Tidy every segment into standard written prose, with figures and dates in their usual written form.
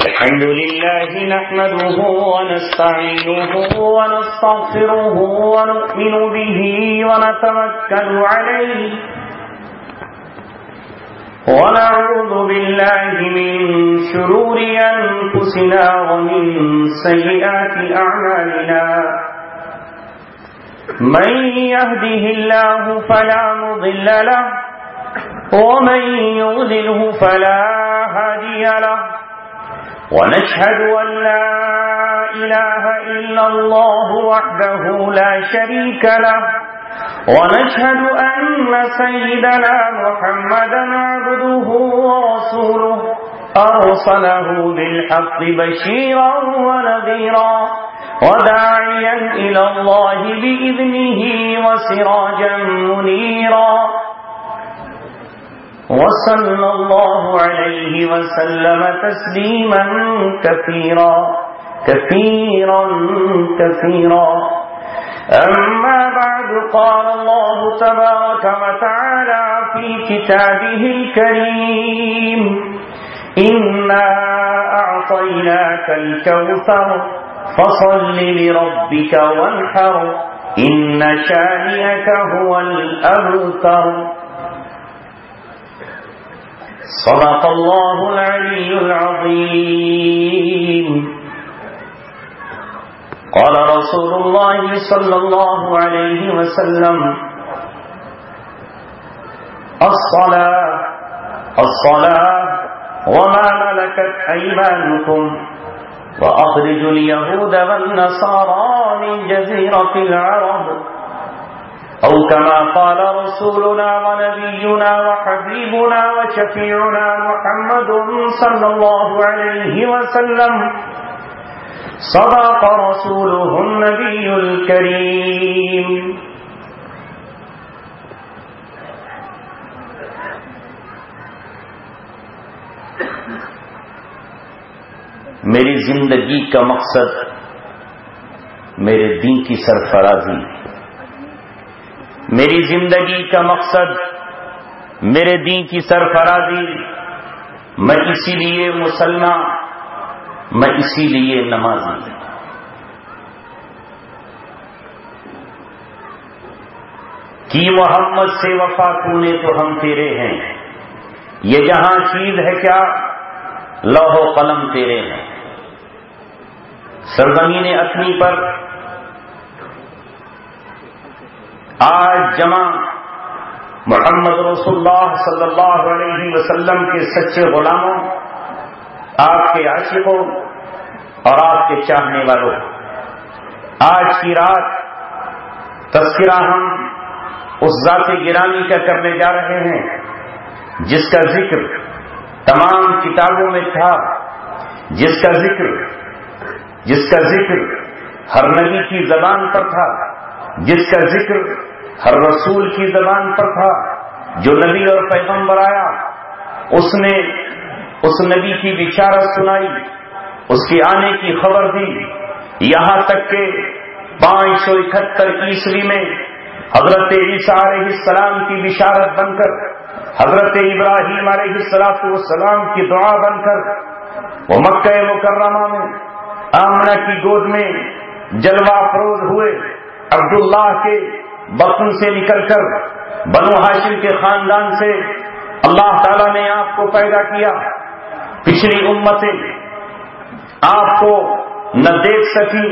الحمد لله نحمده ونستعينه ونستغفره ونؤمن به ونتوكل عليه ونعوذ بالله من شرور أنفسنا ومن سيئات أعمالنا من يهده الله فلا مضل له ومن يضلله فلا هادي له ونشهد أن لا إله إلا الله وحده لا شريك له ونشهد أن سيدنا محمدا عبده ورسوله أرسله بالحق بشيرا ونذيرا وداعيا إلى الله بإذنه وسراجا منيرا وصلى الله عليه وسلم تسليما كثيرا كثيرا كثيرا أما بعد قال الله تبارك وتعالى في كتابه الكريم إنا أعطيناك الكوثر فصل لربك وانحر إن شانئك هو الأبتر صدق الله العلي العظيم قال رسول الله صلى الله عليه وسلم الصلاة وما ملكت أيمانكم وأخرجوا اليهود والنصارى من جزيرة العرب أو كما قال رسولنا ونبينا وحبيبنا وشفيعنا محمد صلى الله عليه وسلم صدق رسوله النبي الكريم میری زندگی کا مقصد میرے دین کی سرفرازی، میری زندگی کا مقصد میرے دین کی سرفرازی، میں اسی لیے مسلمان، میں اسی لیے نمازی۔ کی محمد سے وفا تو نے تو ہم تیرے ہیں، یہ جہاں چیز ہے کیا لوح و قلم تیرے ہیں۔ سرزمین اثنی پر آج جمع محمد رسول اللہ صلی اللہ علیہ وسلم کے سچے غلاموں، آپ کے عاشقوں اور آپ کے چاہنے والوں، آج کی رات تذکرہ ہم اس ذات گرامی کا کرنے جا رہے ہیں جس کا ذکر تمام کتابوں میں تھا، جس کا ذکر ہر نبی کی زبان پر تھا، جس کا ذکر ہر رسول کی زبان پر تھا۔ جو نبی اور پیغمبر آیا اس نے اس نبی کی بشارت سنائی، اس کے آنے کی خبر دی، یہاں تک کہ 571 عیسوی میں حضرت عیسیٰ علیہ السلام کی بشارت بن کر، حضرت ابراہیم علیہ السلام کی دعا بن کر وہ مکہ مکرمہ میں آمنہ کی گود میں جلوہ افروز ہوئے۔ عبداللہ کے بطن سے نکل کر بنو ہاشم کے خاندان سے اللہ تعالیٰ نے آپ کو پیدا کیا۔ پچھلی امتیں آپ کو نہ دیکھ سکی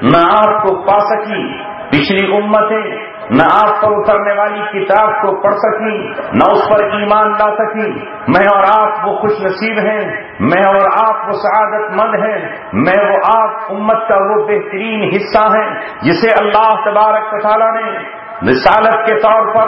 نہ آپ کو پا سکی، پچھلی امتیں نہ آپ پر اترنے والی کتاب کو پڑھ سکی نہ اس پر ایمان لا سکی۔ میں اور آپ وہ خوش نصیب ہیں، میں اور آپ وہ سعادت مند ہیں، میں وہ آپ امت کا وہ بہترین حصہ ہیں جسے اللہ تبارک و تعالیٰ نے رسالت کے طور پر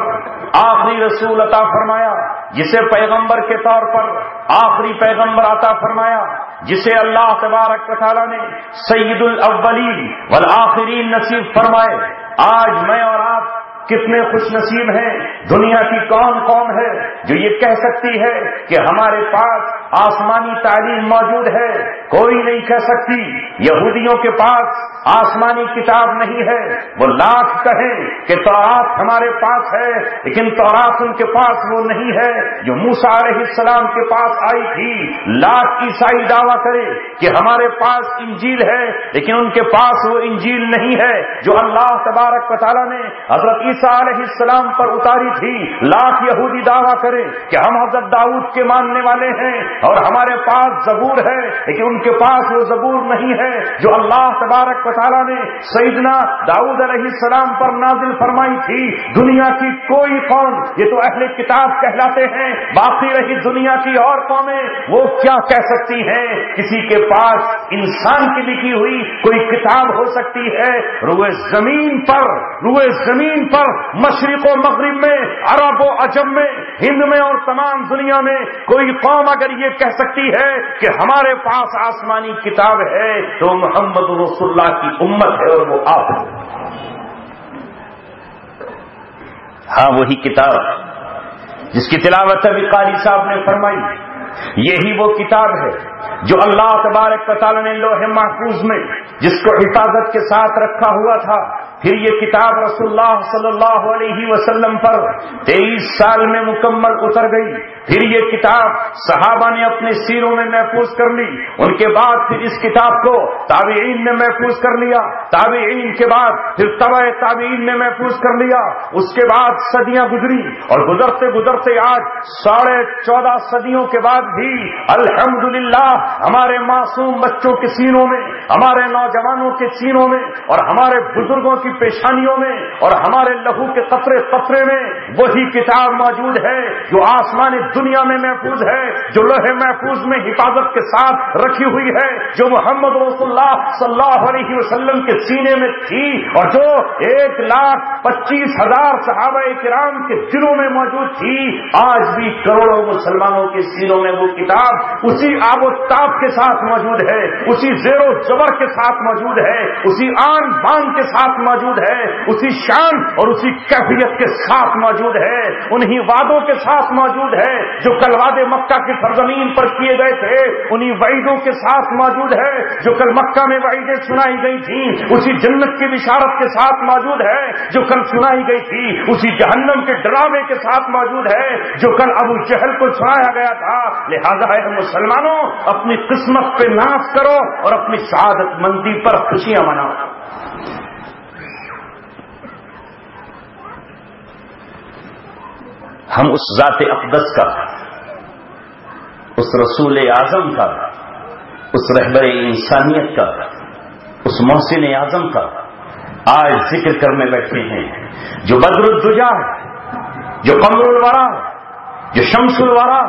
آخری رسول عطا فرمایا، جسے پیغمبر کے طور پر آخری پیغمبر عطا فرمایا، جسے اللہ تبارک و تعالیٰ نے سید الاولین والآخرین نصیب فرمائے۔ آج میں اور آپ کتنے خوش نصیب ہیں۔ دنیا کی کون قوم ہے جو یہ کہہ سکتی ہے کہ ہمارے پاس آسمانی تعلیم موجود ہے، کوئی نہیں کہہ سکتی یہودیوں کے پاس آسمانی کتاب نہیں ہے، وہ لاکھ کہیں کہ تورات ہمارے پاس ہے، لیکن تورات ان کے پاس وہ نہیں ہے جو موسیٰ علیہ السلام کے پاس آئی تھی۔ لاکھ عیسائی دعویٰ کرے کہ ہمارے پاس انجیل ہے، لیکن ان کے پاس وہ انجیل نہیں ہے جو اللہ تبارک و تعالیٰ نے حضرت عیسیٰ علیہ السلام پر اتاری تھی۔ لاکھ یہودی دعویٰ کرے کہ ہم حضرت داؤد کے ماننے والے ہیں اور ہمارے پاس زبور ہے، لیکن ان کے پاس وہ زبور نہیں ہے جو اللہ تبارک و تعالیٰ نے سیدنا داؤد علیہ السلام پر نازل فرمائی تھی۔ دنیا کی کوئی قوم، یہ تو اہل کتاب کہلاتے ہیں، باقی رہی دنیا کی اور قومیں وہ کیا کہہ سکتی ہیں؟ کسی کے پاس انسان کی لکھی ہوئی کوئی کتاب ہو سکتی ہے؟ روئے زمین پر مشرق و مغرب میں، عرب و عجم میں، ہند میں اور تمام دنیا میں کوئی قوم اگر یہ کہہ سکتی ہے کہ ہمارے پاس آسمانی کتاب ہے تو محمد رسول اللہ کی امت ہے اور وہ آپ ہے۔ ہاں وہی کتاب جس کی تلاوت ابھی قاری صاحب نے فرمائی، یہی وہ کتاب ہے جو اللہ تبارک و تعالیٰ نے لوح محفوظ میں جس کو حفاظت کے ساتھ رکھا ہوا تھا، پھر یہ کتاب رسول اللہ صلی اللہ علیہ وسلم پر 23 سال میں مکمل اتر گئی۔ پھر یہ کتاب صحابہ نے اپنے سیروں میں محفوظ کر لی، ان کے بعد پھر اس کتاب کو تابعین نے محفوظ کر لیا، تابعین کے بعد پھر تبع تابعین نے محفوظ کر لیا، اس کے بعد صدیاں گزری اور گزرتے گزرتے آج 14.5 صدیوں کے بعد بھی الحمدللہ ہمارے معصوم بچوں کے سینوں میں، ہمارے نوجوانوں کے سینوں میں اور ہمارے بزرگوں کی پیشانیوں میں اور ہمارے لہو کے قطرے قطرے میں وہی کتاب موجود ہے جو آسمان دنیا میں محفوظ ہے، جو لوح محفوظ میں حفاظت کے ساتھ رکھی ہوئی ہے، جو محمد رسول اللہ صلی اللہ علیہ وسلم کے سینے میں تھی اور جو 1,25,000 صحابہ کرام کے دلوں میں موجود تھی۔ آج بھی کروڑوں مسلمانوں کے سینوں میں وہ کتاب اسی آب و تاب کے ساتھ موجود ہے، اسی زیر و زبر کے ساتھ موجود ہے، اسی آن بان کے ساتھ موجود ہے، اسی شان اور اسی کیفیت کے ساتھ موجود ہے، انہی وعدوں کے ساتھ موجود ہے جو کل وعدے مکہ کی سرزمین پر کیے گئے تھے، انہی وعیدوں کے ساتھ موجود ہے جو کل مکہ میں وعیدیں سنائی گئی تھیں، اسی جنت کی بشارت کے ساتھ موجود ہے جو کل سنائی گئی تھی، اسی جہنم کے ڈراوے کے ساتھ موجود ہے جو کل ابو جہل کو سنایا گیا تھا۔ لہذا ہے مسلمانوں، اپنی قسمت پہ ناز کرو اور اپنی سعادت مندی پر خوشیاں مناؤ۔ ہم اس ذات اقدس کا، اس رسول اعظم کا، اس رہبر انسانیت کا، اس محسن اعظم کا آج ذکر کرنے بیٹھے ہیں جو بدر الدجا ہے، جو قمر الورا، جو شمس الورا،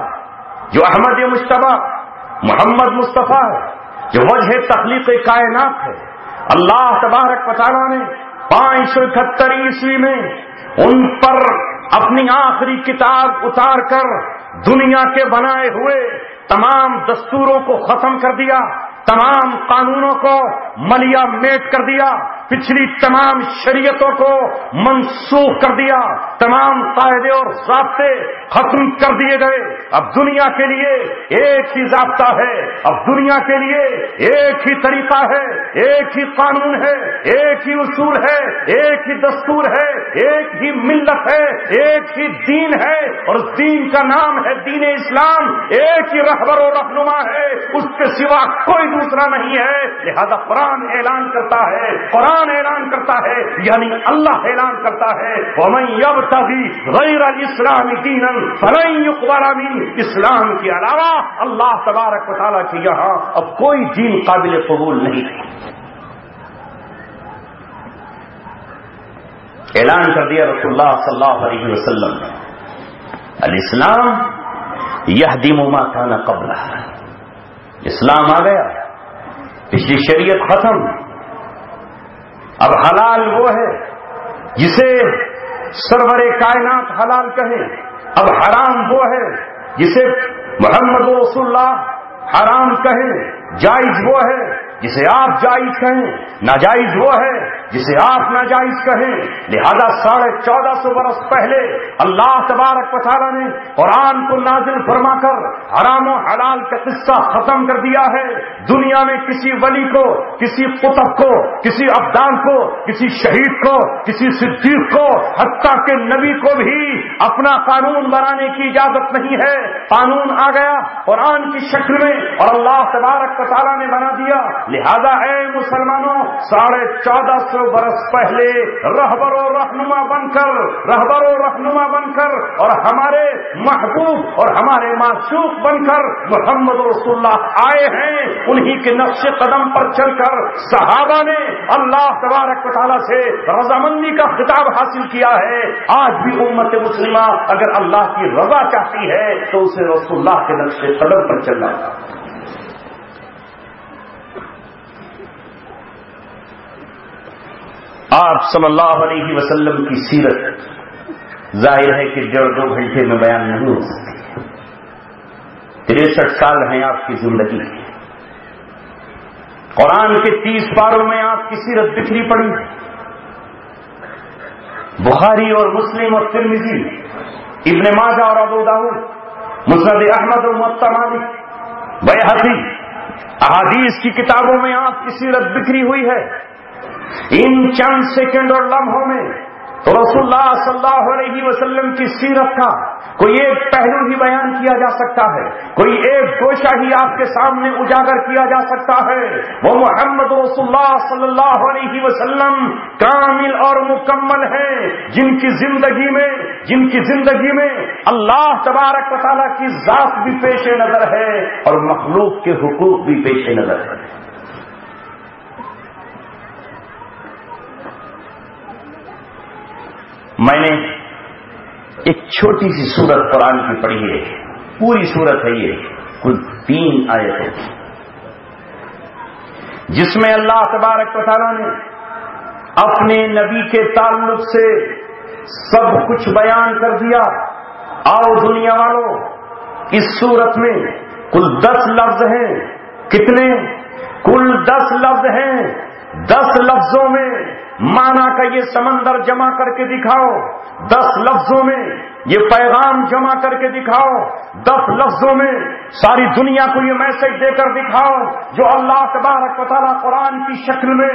جو احمد مجتبی محمد مصطفیٰ ہے، جو وجہ تخلیق کائنات ہے۔ اللہ تبارک و تعالیٰ نے 578 عیسوی میں ان پر اپنی آخری کتاب اتار کر دنیا کے بنائے ہوئے تمام دستوروں کو ختم کر دیا، تمام قانونوں کو ملیا میٹ کر دیا، پچھلی تمام شریعتوں کو منسوخ کر دیا، تمام قاعدے اور ضابطے ختم کر دیے گئے۔ اب دنیا کے لیے ایک ہی ضابطہ ہے، اب دنیا کے لیے ایک ہی طریقہ ہے، ایک ہی قانون ہے، ایک ہی اصول ہے، ایک ہی دستور ہے، ایک ہی ملت ہے، ایک ہی دین ہے، اور اس دین کا نام ہے دین اسلام۔ ایک ہی رہبر و رہنما ہے، اس کے سوا کوئی دوسرا نہیں ہے۔ لہذا قرآن اعلان کرتا ہے، قرآن اعلان کرتا ہے، یعنی اللہ اعلان کرتا ہے، وَمَن يَبْتَغِ غَيْرَ الْإِسْلَامِ دِينًا فَلَن يُقْبَلَ مِنْهُ۔ اسلام کے علاوہ اللہ تبارک و تعالیٰ کے یہاں اب کوئی دین قابل قبول نہیں ہے۔ اعلان کر دیا رسول اللہ صلی اللہ علیہ وسلم نے، الاسلام یہدم ما کان قبلہ۔ اسلام آ گیا، پچھلی شریعت ختم، اب حلال وہ ہے جسے سرور کائنات حلال کہیں، اب حرام وہ ہے جسے محمد رسول اللہ حرام کہیں، جائز وہ ہے جسے آپ جائز کہیں، ناجائز وہ ہے جسے آپ ناجائز کہیں۔ لہذا 1450 برس پہلے اللہ تبارک و تعالیٰ نے قرآن کو نازل فرما کر حرام و حلال کا قصہ ختم کر دیا ہے۔ دنیا میں کسی ولی کو، کسی قطب کو، کسی ابدال کو، کسی شہید کو، کسی صدیق کو، حتیٰ کہ نبی کو بھی اپنا قانون بنانے کی اجازت نہیں ہے۔ قانون آ گیا قرآن کی شکل میں اور اللہ تبارک و تعالیٰ نے بنا دیا۔ لہذا اے مسلمانوں، 1450 برس پہلے رہبر و رہنما بن کر اور ہمارے محبوب اور ہمارے معشوق بن کر محمد رسول اللہ آئے ہیں۔ انہی کے نقش قدم پر چل کر صحابہ نے اللہ تبارک و تعالیٰ سے رضامندی کا خطاب حاصل کیا ہے۔ آج بھی امت مسلمہ اگر اللہ کی رضا چاہتی ہے تو اسے رسول اللہ کے نقش قدم پر چلنا ہے۔ آپ صلی اللہ علیہ وسلم کی سیرت ظاہر ہے کہ 1.5 گھنٹے میں بیان نہیں ہو سکتی۔ 63 سال ہیں آپ کی زندگی، قرآن کے 30 پاروں میں آپ کی سیرت بکھری پڑی۔ بخاری اور مسلم اور ترمذی، ابن ماجہ اور ابو داؤد، مسند احمد اور موطا مالک، بیہقی، احادیث کی کتابوں میں آپ کی سیرت بکھری ہوئی ہے۔ ان چند سیکنڈ اور لمحوں میں تو رسول اللہ صلی اللہ علیہ وسلم کی سیرت کا کوئی ایک پہلو ہی بیان کیا جا سکتا ہے، کوئی ایک گوشہ ہی آپ کے سامنے اجاگر کیا جا سکتا ہے۔ وہ محمد رسول اللہ صلی اللہ علیہ وسلم کامل اور مکمل ہیں، جن کی زندگی میں اللہ تبارک و تعالیٰ کی ذات بھی پیش نظر ہے اور مخلوق کے حقوق بھی پیش نظر ہے۔ میں نے ایک چھوٹی سی سورت قرآن کی پڑھی ہے، پوری سورت ہے یہ، کل 3 آیتیں، جس میں اللہ تبارک و تعالیٰ نے اپنے نبی کے تعلق سے سب کچھ بیان کر دیا۔ آؤ دنیا والوں، اس سورت میں کل 10 لفظ ہیں۔ کتنے؟ کل 10 لفظ ہیں۔ 10 لفظوں میں معنی کا یہ سمندر جمع کر کے دکھاؤ، 10 لفظوں میں یہ پیغام جمع کر کے دکھاؤ، 10 لفظوں میں ساری دنیا کو یہ میسج دے کر دکھاؤ جو اللہ تبارک و تعالیٰ قرآن کی شکل میں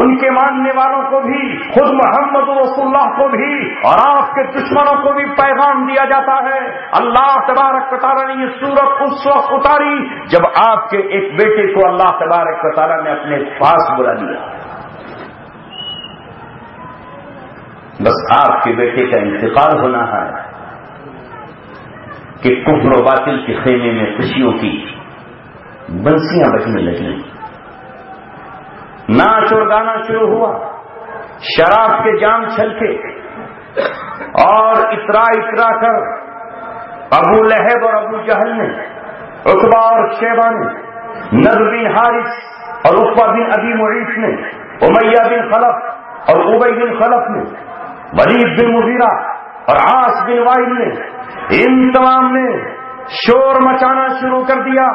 ان کے ماننے والوں کو بھی، خود محمد رسول اللہ کو بھی اور آپ کے دشمنوں کو بھی پیغام دیا جاتا ہے۔ اللہ تبارک و تعالیٰ نے یہ سورت اس وقت اتاری جب آپ کے ایک بیٹے کو اللہ تبارک و تعالیٰ نے اپنے پاس بلا لیا۔ بس آپ کے بیٹے کا انتقال ہونا ہے کہ کفر و باطل کے خیمے میں خوشیوں کی بنسیاں بجنے لگیں، ناچ اور گانا شروع ہوا، شراب کے جام چھلکے اور اترا کر ابو لہب اور ابو جہل نے، عتبہ اور شیبہ نے، نضر بن حارث اور عقبہ بن ابی معیط نے، امیہ بن خلف اور ابی بن خلف نے، ولید بن مغیرہ اور عاص بن وائل نے، ان تمام نے شور مچانا شروع کر دیا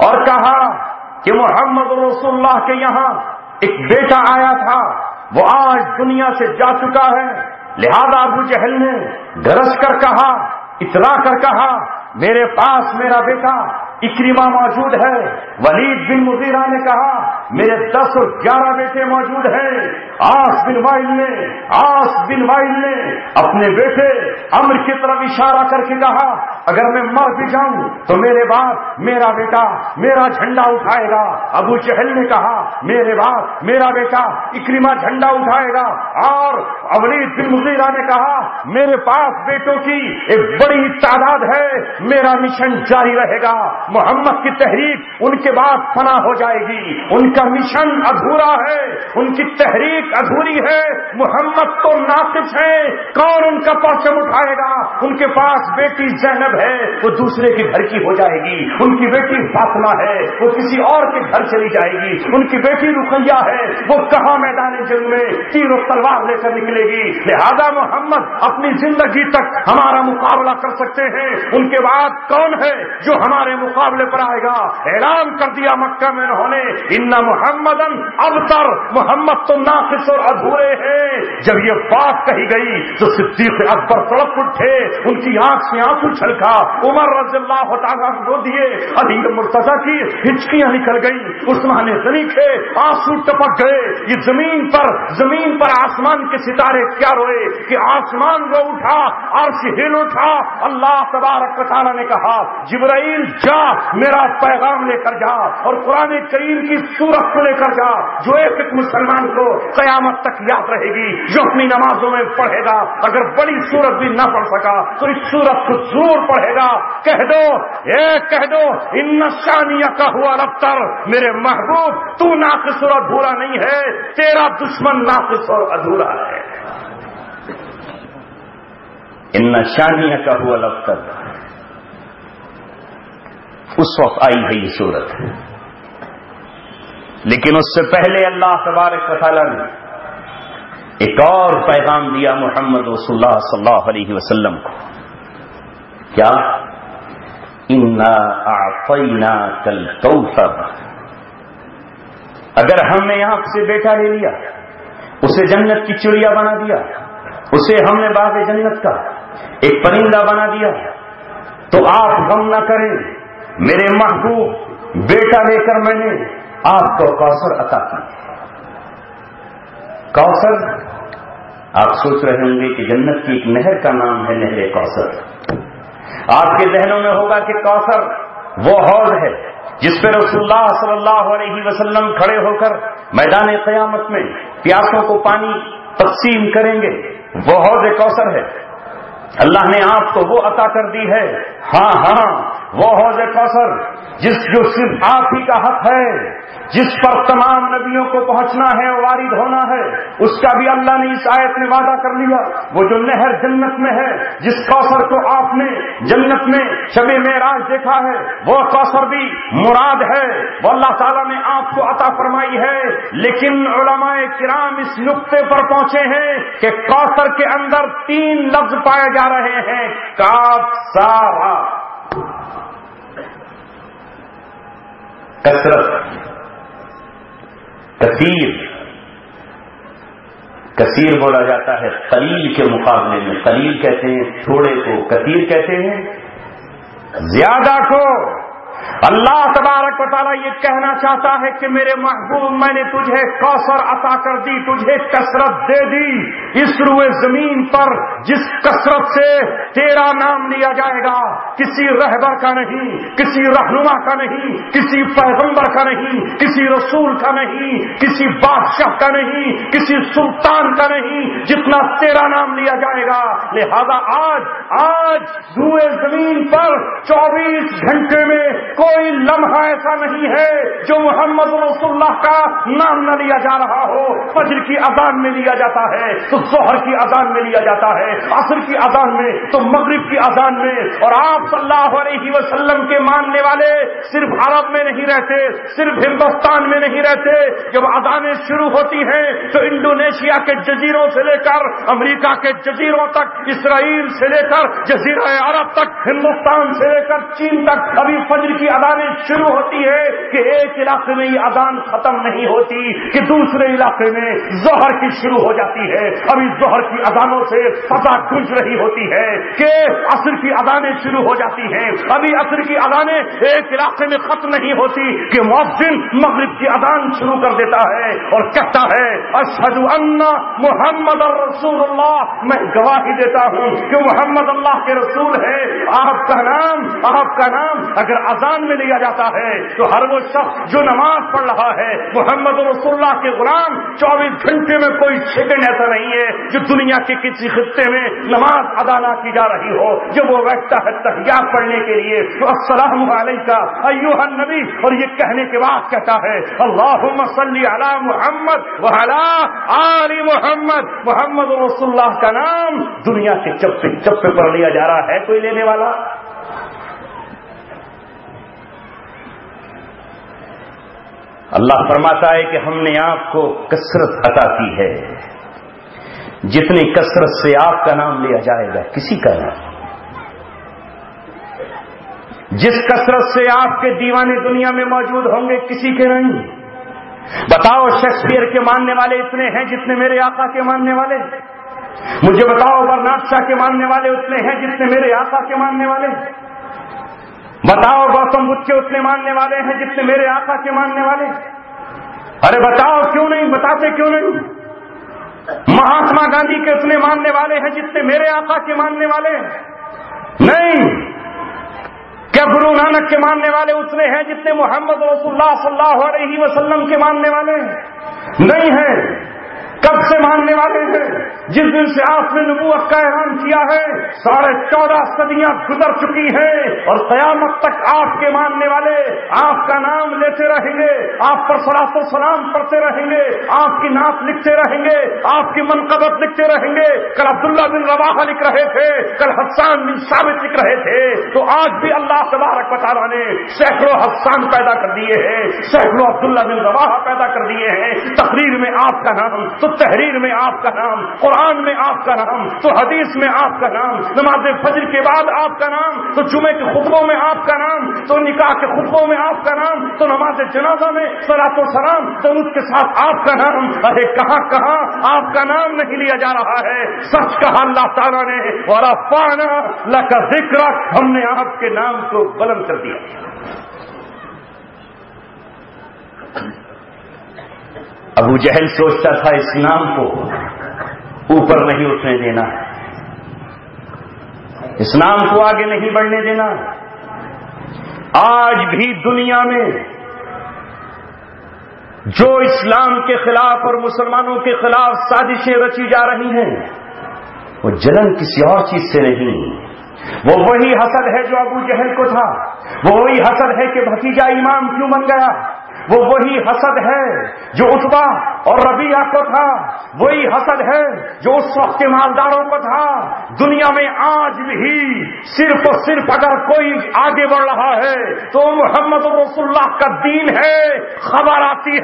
اور کہا کہ محمد رسول اللہ کے یہاں ایک بیٹا آیا تھا، وہ آج دنیا سے جا چکا ہے۔ لہذا ابو جہل نے گرج کر کہا، اترا کر کہا، میرے پاس میرا بیٹا اکرمہ موجود ہے۔ ولید بن مغیرہ نے کہا، میرے 10 اور 11 بیٹے موجود ہیں۔ عاص بن وائل نے اپنے بیٹے عمرو کی طرف اشارہ کر کے کہا، اگر میں مر بھی جاؤں تو میرے باپ میرا بیٹا میرا جھنڈا اٹھائے گا۔ ابو جہل نے کہا، میرے باپ میرا بیٹا اکرمہ جھنڈا اٹھائے گا۔ اور ولید بن مغیرہ نے کہا، میرے پاس بیٹوں کی ایک بڑی تعداد ہے، میرا مشن جاری رہے گا۔ محمد کی تحریک ان کے بعد فنا ہو جائے گی، ان کا مشن ادھورا ہے، ان کی تحریک تحقیق ادھوری ہے، محمد تو ناقص ہے، کون ان کا پرچم اٹھائے گا؟ ان کے پاس بیٹی زینب ہے، وہ دوسرے کے گھر کی ہو جائے گی، ان کی بیٹی فاطمہ ہے، وہ کسی اور کے گھر چلی جائے گی، ان کی بیٹی رقیہ ہے، وہ کہاں میدان جنگ میں تیر و تلوار لے کر نکلے گی؟ لہذا محمد اپنی زندگی تک ہمارا مقابلہ کر سکتے ہیں، ان کے بعد کون ہے جو ہمارے مقابلے پر آئے گا؟ اعلان کر دیا مکہ میں انہوں نے، ان محمدن ابتر، محمد تو ناقص اور ادھورے ہیں۔ جب یہ بات کہی گئی تو صدیق اکبر تڑپ اٹھے، ان کی آنکھ سے آنسو چھلکا، عمر رضی اللہ تعالیٰ رو دیے، علی مرتضیٰ کی ہچکیاں نکل گئی، عثمان غنی کے آنسو ٹپک گئے۔ یہ زمین پر آسمان کے ستارے کیا روئے کہ آسمان رو اٹھا، عرش ہل اٹھا۔ اللہ تبارک و تعالیٰ نے کہا جبرائیل جا میرا پیغام لے کر جا، اور قرآن کریم کی سورت کو لے کر جا جو ایک مسلمان کو قیامت تک یاد رہے گی، جو اپنی نمازوں میں پڑھے گا۔ اگر بڑی سورت بھی نہ پڑھ سکا تو اس سورت کو ضرور پڑھے گا۔ کہہ دو ان شانیہ کا ہوا رفتر، میرے محبوب تو ناقص اور ادھورا نہیں ہے، تیرا دشمن ناقص اور ادھورا ہے۔ ان شانیہ کا ہوا رفتر، اس وقت آئی ہے یہ صورت، لیکن اس سے پہلے اللہ تبارک و تعالیٰ نے ایک اور پیغام دیا محمد رسول اللہ صلی اللہ علیہ وسلم کو۔ کیا؟ انا اعطیناک الکوثر، اگر ہم نے آپ سے بیٹا لے لیا، اسے جنت کی چڑیا بنا دیا، اسے ہم نے باغ جنت کا ایک پرندہ بنا دیا، تو آپ غم نہ کریں، میرے محبوب بیٹا لے کر میں نے آپ کو کوثر عطا کی۔ کوثر، آپ سوچ رہے ہوں گے کہ جنت کی ایک نہر کا نام ہے نہر کوثر۔ آپ کے ذہنوں میں ہوگا کہ کوثر وہ حوض ہے جس پہ رسول اللہ صلی اللہ علیہ وسلم کھڑے ہو کر میدان قیامت میں پیاسوں کو پانی تقسیم کریں گے، وہ حوض کوثر ہے۔ اللہ نے آپ کو وہ عطا کر دی ہے، ہاں وہ حوض کوثر جو صرف آپ ہی کا حق ہے، جس پر تمام نبیوں کو پہنچنا ہے، وارد ہونا ہے، اس کا بھی اللہ نے اس آیت میں وعدہ کر لیا۔ وہ جو نہر جنت میں ہے، جس کوثر کو آپ نے جنت میں شب معراج دیکھا ہے، وہ کوثر بھی مراد ہے، وہ اللہ تعالیٰ نے آپ کو عطا فرمائی ہے۔ لیکن علماء کرام اس نقطے پر پہنچے ہیں کہ کوثر کے اندر 3 لفظ پائے جا رہے ہیں، کاف سارا، کثرت، کثیر بولا جاتا ہے قلیل کے مقابلے میں، قلیل کہتے ہیں تھوڑے کو، کثیر کہتے ہیں زیادہ کو۔ اللہ تبارک و تعالیٰ یہ کہنا چاہتا ہے کہ میرے محبوب میں نے تجھے کوثر عطا کر دی، تجھے کثرت دے دی۔ اس روئے زمین پر جس کثرت سے تیرا نام لیا جائے گا، کسی رہبر کا نہیں، کسی رہنما کا نہیں، کسی پیغمبر کا نہیں، کسی رسول کا نہیں، کسی بادشاہ کا نہیں، کسی سلطان کا نہیں، جتنا تیرا نام لیا جائے گا۔ لہذا آج روئے زمین پر 24 گھنٹے میں کوئی لمحہ ایسا نہیں ہے جو محمد رسول اللہ کا نام نہ لیا جا رہا ہو۔ فجر کی اذان میں لیا جاتا ہے تو ظہر کی اذان میں لیا جاتا ہے، عصر کی اذان میں تو مغرب کی اذان میں۔ اور آپ صلی اللہ علیہ وسلم کے ماننے والے صرف عرب میں نہیں رہتے، صرف ہندوستان میں نہیں رہتے، جب اذانیں شروع ہوتی ہیں تو انڈونیشیا کے جزیروں سے لے کر امریکہ کے جزیروں تک، اسرائیل سے لے کر جزیرہ عرب تک، ہندوستان سے لے کر چین تک ابھی فجر کی اذانیں شروع ہوتی ہے کہ ایک علاقے میں یہ اذان ختم نہیں ہوتی کہ دوسرے علاقے میں ظہر کی شروع ہو جاتی ہے، ابھی ظہر کی اذانوں سے فضا گونج رہی ہوتی ہے کہ عصر کی اذانیں شروع ہو جاتی ہیں، ابھی عصر کی اذانیں ایک علاقے میں ختم نہیں ہوتی کہ مؤذن مغرب کی اذان شروع کر دیتا ہے اور کہتا ہے اشہد ان محمد رسول اللہ، میں گواہی دیتا ہوں کہ محمد اللہ کے رسول ہے۔ آپ کا نام اگر اذان رمضان میں لیا جاتا ہے تو ہر وہ شخص جو نماز پڑھ رہا ہے محمد رسول اللہ کے غلام 24 گھنٹے میں کوئی سیکنڈ ایسا نہیں ہے جو دنیا کے کسی خطے میں نماز ادا نہ کی جا رہی ہو جب وہ بیٹھتا ہے تحیات پڑھنے کے لیے تو السلام علیکہ ایھا النبی اور یہ کہنے کے بعد کہتا ہے اللہم صلی علی محمد وعلی آل محمد. محمد رسول اللہ کا نام دنیا کے چپے چپے پر لیا جا رہا ہے کوئی لینے والا؟ اللہ فرماتا ہے کہ ہم نے آپ کو کثرت عطا کی ہے، جتنی کثرت سے آپ کا نام لیا جائے گا کسی کا نام، جس کثرت سے آپ کے دیوانے دنیا میں موجود ہوں گے کسی کے نہیں. بتاؤ شیکسپیئر کے ماننے والے اتنے ہیں جتنے میرے آقا کے ماننے والے؟ مجھے بتاؤ برنارڈ شاہ کے ماننے والے اتنے ہیں جتنے میرے آقا کے ماننے والے؟ بتاؤ گوتم بدھ کے اتنے ماننے والے ہیں جتنے میرے آقا کے ماننے والے؟ ارے بتاؤ کیوں نہیں، بتاتے کیوں نہیں؟ مہاتما گاندھی کے اتنے ماننے والے ہیں جتنے میرے آقا کے ماننے والے؟ نہیں. کیا گرو نانک کے ماننے والے اتنے ہیں جتنے محمد رسول اللہ صلی اللہ علیہ وسلم کے ماننے والے؟ نہیں ہیں. کب سے ماننے والے ہیں؟ جس دن سے آپ نے نبوت کا اعلان کیا ہے 14.5 صدیاں گزر چکی ہیں اور قیامت تک آپ کے ماننے والے آپ کا نام لیتے رہیں گے، آپ پر صلاۃ و سلام پڑھتے رہیں گے، آپ کی نعت لکھتے رہیں گے، آپ کی منقبت لکھتے رہیں گے. کل عبداللہ بن رواحہ لکھ رہے تھے، کل حسان بن ثابت لکھ رہے تھے، تو آج بھی اللہ تبارک و تعالیٰ نے سینکڑوں حسان پیدا کر دیے ہیں، سینکڑوں عبداللہ بن رواحہ پیدا کر دیے ہیں. تقریر میں آپ کا نام، تو تحریر میں آپ کا نام، قرآن میں آپ کا نام، تو حدیث میں آپ کا نام، نماز فجر کے بعد آپ کا نام، تو جمعے کے خطبوں میں آپ کا نام، تو نکاح کے خطبوں میں آپ کا نام، تو نماز جنازہ میں صلاۃ و سلام درود کے ساتھ آپ کا نام. ارے کہاں کہاں آپ کا نام نہیں لیا جا رہا ہے. سچ کہا اللہ تعالیٰ نے وَرَفَعْنَا لَكَ ذِكْرَكَ، ہم نے آپ کے نام کو بلند کر دیا. ابو جہل سوچتا تھا اس نام کو اوپر نہیں اٹھنے دینا، اس نام کو آگے نہیں بڑھنے دینا. آج بھی دنیا میں جو اسلام کے خلاف اور مسلمانوں کے خلاف سازشیں رچی جا رہی ہیں وہ جلن کسی اور چیز سے نہیں، وہ وہی حسد ہے جو ابو جہل کو تھا، وہ وہی حسد ہے کہ بھتیجا امام کیوں بن گیا، وہ وہی حسد ہے جو عتبہ اور ربیعہ کو تھا، وہی حسد ہے جو اس وقت کے مالداروں کو تھا. دنیا میں آج بھی صرف اور صرف اگر کوئی آگے بڑھ رہا ہے تو محمد رسول اللہ کا دین ہے. خبر آتی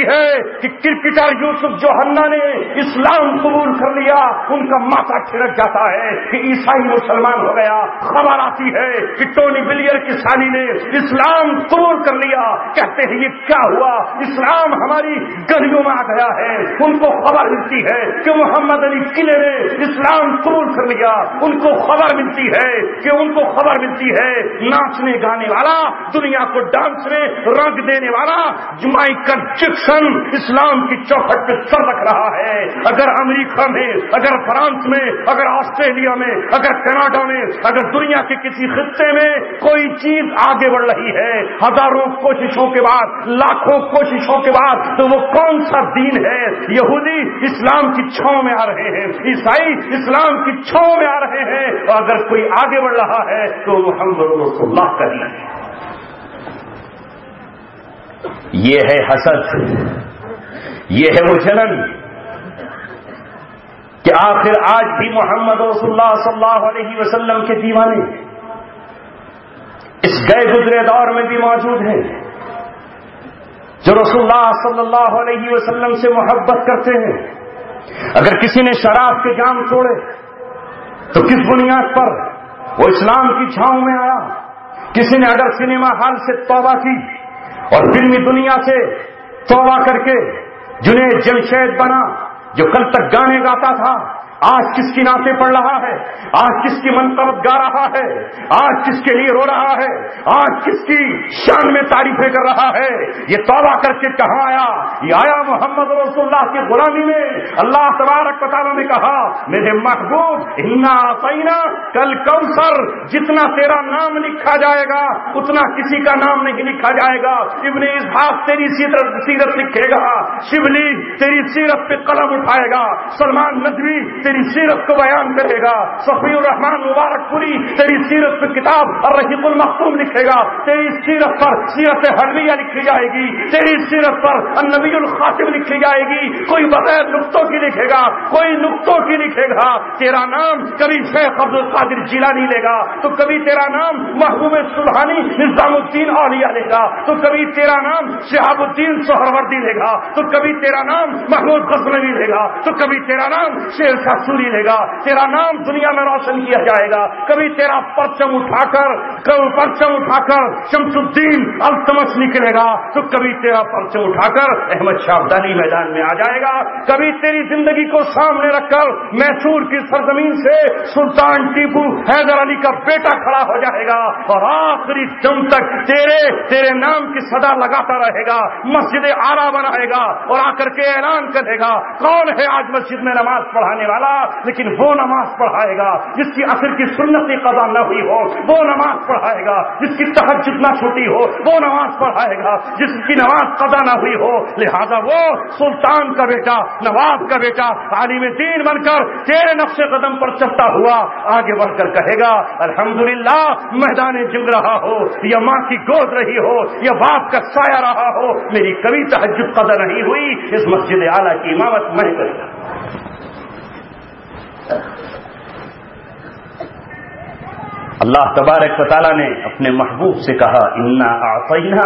ہے کہ کرکٹر یوسف جوہنا نے اسلام قبول کر لیا، ان کا ماتھا ٹھڑک جاتا ہے کہ عیسائی مسلمان ہو گیا. خبر آتی ہے کہ ٹونی بلیئر کی سالی نے اسلام قبول کر لیا. کہتے ہیں یہ کیا ہوا، اسلام ہماری گلیوں میں آ گیا ہے. ان کو خبر ملتی ہے کہ محمد علی قلعے نے اسلام قبول کر لیا. ان کو خبر ملتی ہے ناچنے گانے والا، دنیا کو ڈانس میں رنگ دینے والا مائیکل جیکسن اسلام کی چوکھٹ پہ سر رکھ رہا ہے. اگر امریکہ میں، اگر فرانس میں، اگر آسٹریلیا میں، اگر کینیڈا میں، اگر دنیا کے کسی خطے میں کوئی چیز آگے بڑھ رہی ہے ہزاروں کوششوں کے بعد، لاکھوں کوششوں کے بعد، تو وہ کون سا دین ہے؟ یہودی اسلام کی چھاؤں میں آ رہے ہیں، عیسائی اسلام کی چھاؤں میں آ رہے ہیں، اور اگر کوئی آگے بڑھ رہا ہے تو محمد رسول اللہ کا دین ہے. یہ ہے حسد، یہ ہے وہ جلن کہ آخر آج بھی محمد رسول اللہ صلی اللہ علیہ وسلم کے دیوانے اس گئے گزرے دور میں بھی موجود ہیں جو رسول اللہ صلی اللہ علیہ وسلم سے محبت کرتے ہیں. اگر کسی نے شراب کے جام توڑے تو کس بنیاد پر وہ اسلام کی چھاؤں میں آیا؟ کسی نے اگر سنیما ہال سے توبہ کی اور فلمی دنیا سے توبہ کر کے جنید جمشید بنا جو کل تک گانے گاتا تھا آج کس کی نعتیں پڑھ رہا ہے، آج کس کی منقبت گا رہا ہے، آج کس کے لیے رو رہا ہے، آج کس کی شان میں تعریفیں کر رہا ہے؟ یہ توبہ کر کے کہاں آیا؟ یہ آیا محمد رسول اللہ کی غلامی میں۔ اللہ تبارک و تعالیٰ نے کہا میرے محبوب انا اعطینا کل کوثر، جتنا تیرا نام لکھا جائے گا اتنا کسی کا نام نہیں لکھا جائے گا۔ ابن اسحاق تیری سیرت لکھے گا، شبلی تیری سیرت پہ قلم اٹھائے گا، سلمان ندوی تیری سیرت کو بیان کرے گا، صفی الرحمان مبارک پوری تیری سیرت پہ کتاب الرحیق المختوم لکھے گا، تیری سیرت پر سیرت حلویہ لکھی جائے گی، تیری سیرت پر النبی الخاتم لکھی جائے گی۔ کوئی بغیر نقطوں کی لکھے گا، کوئی نقطوں کی لکھے گا۔ تیرا نام کبھی شیخ عبد القادر جیلانی لے گا تو کبھی تیرا نام محبوب سبحانی نظام الدین اولیاء لے گا، تو کبھی تیرا نام شہاب الدین سہروردی لے گا، تو کبھی تیرا نام محمود غزنوی لے گا، تو کبھی تیرا نام شیر شاہ سوری لے گا۔ تیرا نام دنیا میں روشن کیا جائے گا۔ کبھی تیرا پرچم اٹھا کر شمس الدین التمش نکلے گا، تو کبھی تیرا پرچم اٹھا کر احمد شاہ ابدالی میدان میں آ جائے گا۔ کبھی تیری زندگی کو سامنے رکھ کر میسور کی سرزمین سے سلطان ٹیپو حیدر علی کا بیٹا کھڑا ہو جائے گا، اور آخری دم تک تیرے نام کی صدا لگاتا رہے گا، مسجد اعلیٰ بنائے گا اور آ کر کے اعلان کرے گا کون ہے آج مسجد میں نماز پڑھانے والا؟ لیکن وہ نماز پڑھائے گا جس کی عصر کی سنتی قضا نہ ہوئی ہو، وہ نماز پڑھائے گا جس کی تہجد نہ چھوٹی ہو، وہ نماز پڑھائے گا جس کی نماز قضا نہ ہوئی ہو۔ لہذا وہ سلطان کا بیٹا، نواب کا بیٹا، عالم دین بن کر تیرے نقش قدم پر چلتا ہوا آگے بڑھ کر کہے گا الحمدللہ میدان جنگ رہا ہو یا ماں کی گود رہی ہو یا باپ کا سایہ رہا ہو، میری کبھی تہجد قضا نہیں ہوئی، اس مسجد اعلیٰ کی امامت میں کرتا۔ اللہ تبارک و تعالیٰ نے اپنے محبوب سے کہا انا اعطینا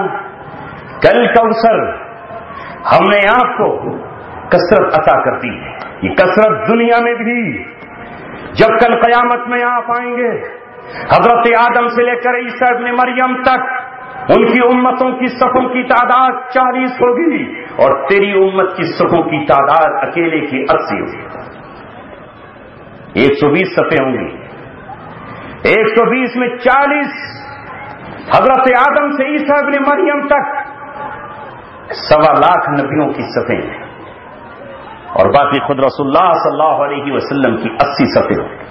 کل کوثر، ہم نے آپ کو کثرت عطا کر دی ہے۔ یہ کثرت دنیا میں بھی، جب کل قیامت میں آپ آئیں گے حضرت آدم سے لے کر عیسیٰ ابن مریم تک ان کی امتوں کی صفوں کی تعداد 40 ہوگی اور تیری امت کی صفوں کی تعداد اکیلے کی 80 ہوگی۔ 120 صفیں ہوں گی، 120 میں 40 حضرت آدم سے عیسیٰ ابن مریم تک 1.25 لاکھ نبیوں کی صفیں ہیں، اور باقی خود رسول اللہ صلی اللہ علیہ وسلم کی 80 صفیں ہوں گی۔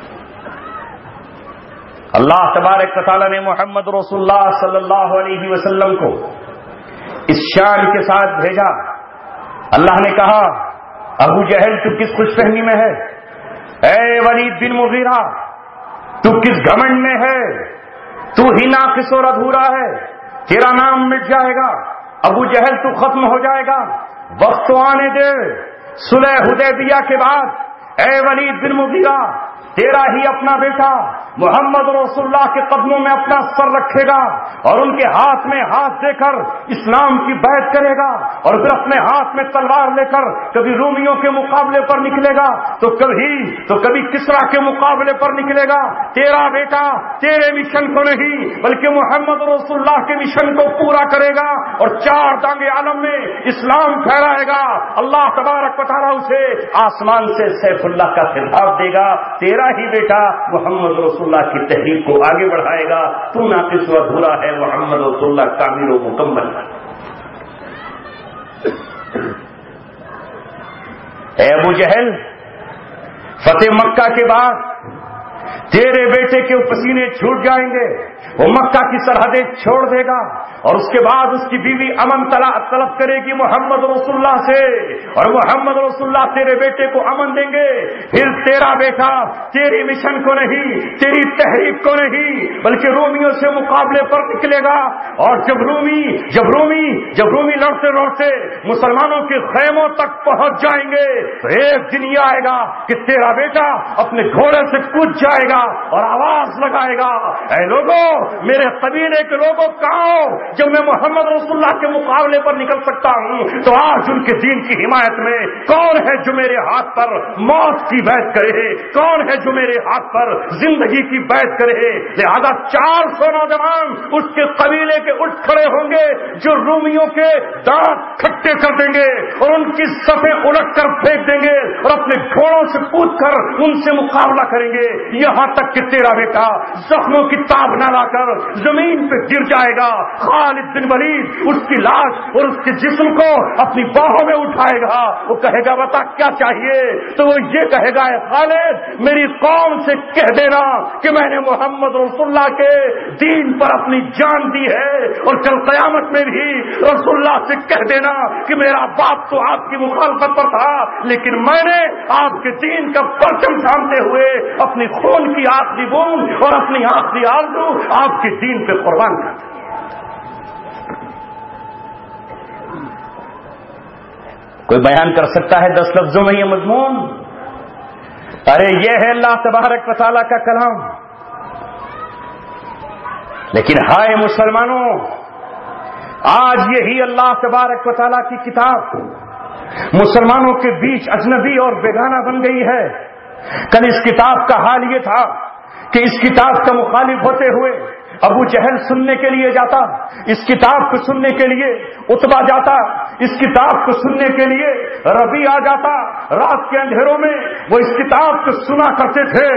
اللہ تبارک و تعالیٰ نے محمد رسول اللہ صلی اللہ علیہ وسلم کو اس شان کے ساتھ بھیجا۔ اللہ نے کہا ابو جہل تو کس خوش فہمی میں ہے، اے ولید بن مغیرہ تو کس گھمنڈ میں ہے، تو ہی ناقص اور ادھورا ہے، تیرا نام مٹ جائے گا، ابو جہل تو ختم ہو جائے گا، وقت تو آنے دے۔ صلح حدیبیہ کے بعد اے ولید بن مغیرہ تیرا ہی اپنا بیٹا محمد رسول اللہ کے قدموں میں اپنا سر رکھے گا اور ان کے ہاتھ میں ہاتھ دے کر اسلام کی بیعت کرے گا، اور پھر اپنے ہاتھ میں تلوار لے کر کبھی رومیوں کے مقابلے پر نکلے گا تو کبھی کسرا کے مقابلے پر نکلے گا۔ تیرا بیٹا تیرے مشن کو نہیں بلکہ محمد رسول اللہ کے مشن کو پورا کرے گا اور 4 دانگے عالم میں اسلام پھیلائے گا۔ اللہ تبارک و تعالیٰ اسے آسمان سے سیف اللہ کا خطاب دے گا، تیرا ہی بیٹا محمد رسول اللہ کی تحریک کو آگے بڑھائے گا، تو ناقص و ادھورا ہے، محمد رسول اللہ کامل و مکمل ہے۔ اے ابو جہل فتح مکہ کے بعد تیرے بیٹے کے پسینے چھوٹ جائیں گے، وہ مکہ کی سرحدیں چھوڑ دے گا اور اس کے بعد اس کی بیوی امن طلب کرے گی محمد رسول اللہ سے، اور محمد رسول اللہ تیرے بیٹے کو امن دیں گے۔ پھر تیرا بیٹا تیری مشن کو نہیں، تیری تحریک کو نہیں بلکہ رومیوں سے مقابلے پر نکلے گا، اور جب رومی لڑتے لڑتے مسلمانوں کے خیموں تک پہنچ جائیں گے تو ایک دن یہ آئے گا کہ تیرا بیٹا اپنے گھوڑے سے کود جائے گا اور آواز لگائے گا اے لوگوں میرے قبیلے کے لوگوں کہاں ہو؟ جب میں محمد رسول اللہ کے مقابلے پر نکل سکتا ہوں تو آج ان کے دین کی حمایت میں کون ہے جو میرے ہاتھ پر موت کی بیعت کرے؟ کون ہے جو میرے ہاتھ پر زندگی کی بیعت کرے؟ لہذا 400 نوجوان اس کے قبیلے کے اٹھ کھڑے ہوں گے جو رومیوں کے دانت کھٹے کر دیں گے اور ان کی صفیں الٹ کر پھینک دیں گے اور اپنے گھوڑوں سے کود کر ان سے مقابلہ کریں گے، یہاں تک کہ تیرا بیٹا زخموں کی تاب نہ لا کر زمین پہ گر جائے گا۔ خالد بن ولید اس کی لاش اور اس کے جسم کو اپنی باہوں میں اٹھائے گا، وہ کہے گا بتا کیا چاہیے؟ تو وہ یہ کہے گا اے خالد میری قوم سے کہہ دینا کہ میں نے محمد رسول اللہ کے دین پر اپنی جان دی ہے، اور کل قیامت میں بھی رسول اللہ سے کہہ دینا کہ میرا باپ تو آپ کی مخالفت پر تھا لیکن میں نے آپ کے دین کا پرچم تھامتے ہوئے اپنی خون کی آخری بوند اور اپنی آخری آرزو آپ کے دین پہ قربان کر دی۔ کوئی بیان کر سکتا ہے 10 لفظوں میں یہ مضمون؟ ارے یہ ہے اللہ تبارک و تعالیٰ کا کلام۔ لیکن ہائے مسلمانوں، آج یہی اللہ تبارک و تعالیٰ کی کتاب مسلمانوں کے بیچ اجنبی اور بیگانہ بن گئی ہے۔ کل اس کتاب کا حال یہ تھا کہ اس کتاب کا مخالف ہوتے ہوئے ابو جہل سننے کے لیے جاتا، اس کتاب کو سننے کے لیے عتبہ جاتا، اس کتاب کو سننے کے لیے ربی آ جاتا۔ رات کے اندھیروں میں وہ اس کتاب کو سنا کرتے تھے۔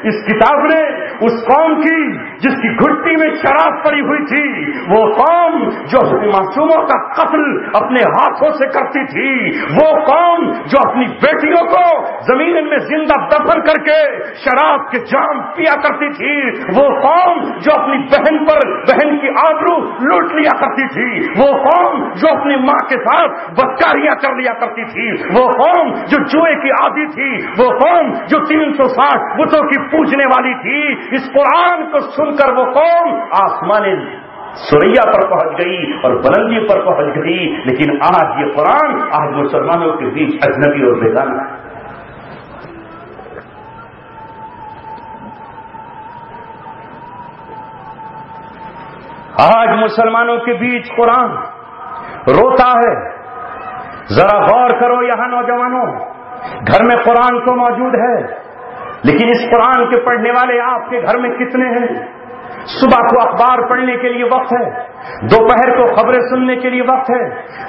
اس کتاب نے اس قوم کی جس کی گھٹی میں شراب پڑی ہوئی تھی، وہ قوم جو اپنے معصوموں کا قتل اپنے ہاتھوں سے کرتی تھی، وہ قوم جو اپنی بیٹیوں کو زمین میں زندہ دفن کر کے شراب کے جام پیا کرتی تھی، وہ قوم جو اپنی بہن پر بہن کی آبرو لوٹ لیا کرتی تھی، وہ قوم جو اپنی ماں کے ساتھ بدکاریاں کر لیا کرتی تھی، وہ قوم جو جوئے کی عادی تھی، وہ قوم جو 360 بتوں کی پوجنے والی تھی، اس قرآن کو سن کر وہ قوم آسمان سریا پر پہنچ گئی اور بلندی پر پہنچ گئی۔ لیکن آج یہ قرآن آج مسلمانوں کے بیچ اجنبی اور بیگانہ ہے۔ آج مسلمانوں کے بیچ قرآن روتا ہے۔ ذرا غور کرو یہاں نوجوانوں، گھر میں قرآن تو موجود ہے لیکن اس قرآن کے پڑھنے والے آپ کے گھر میں کتنے ہیں؟ صبح کو اخبار پڑھنے کے لیے وقت ہے، دوپہر کو خبریں سننے کے لیے وقت ہے،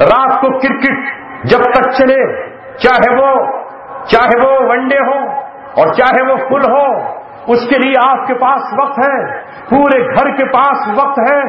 رات کو کرکٹ جب تک چلے، چاہے وہ ون ڈے ہو اور چاہے وہ فل ہو، اس کے لیے آپ کے پاس وقت ہے، پورے گھر کے پاس وقت ہے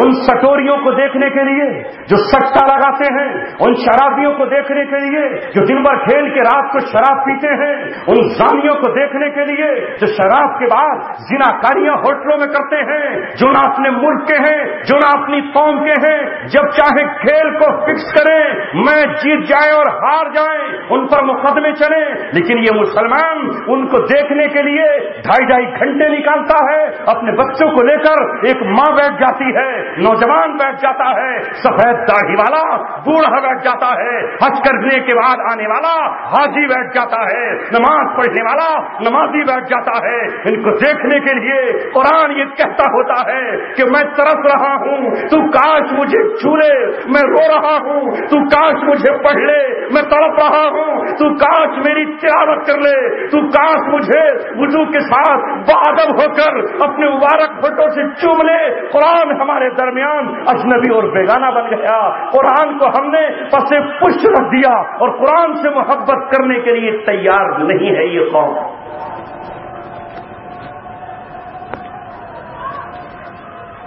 ان سٹوریوں کو دیکھنے کے لیے جو سٹا لگاتے ہیں، ان شرابیوں کو دیکھنے کے لیے جو دن بھر کھیل کے رات کو شراب پیتے ہیں، ان زانیوں کو دیکھنے کے لیے جو شراب کے بعد زناکاریاں ہوٹلوں میں کرتے ہیں، جو نہ اپنے ملک کے ہیں جو نہ اپنی قوم کے ہیں، جب چاہے کھیل کو فکس کریں، میچ جیت جائیں اور ہار جائیں، ان پر مقدمے چلیں، لیکن یہ مسلمان ان کو دیکھنے کے لیے 2.5 گھنٹے نکالتا ہے۔ اپنے بچوں کو لے کر ایک ماں بیٹھ جاتی ہے، نوجوان بیٹھ جاتا ہے، سفید داڑھی والا بوڑھا بیٹھ جاتا ہے، حج کرنے کے بعد آنے والا حاجی بیٹھ جاتا ہے، نماز پڑھنے والا نمازی بیٹھ جاتا ہے۔ ان کو دیکھنے کے لیے قرآن یہ کہتا ہوتا ہے کہ میں ترس رہا ہوں تو کاش مجھے چھو لے، میں رو رہا ہوں تو کاش مجھے پڑھ لے، میں تڑپ رہا ہوں تو کاش میری تلاوت کر لے، تو کاش مجھے وضو کے ساتھ باادب ہو کر اپنے مبارک فوٹو سے چوم لے۔ قرآن ہمارے درمیان اجنبی اور بیگانہ بن گیا، قرآن کو ہم نے پسے پشت رکھ دیا اور قرآن سے محبت کرنے کے لیے تیار نہیں ہے یہ قوم۔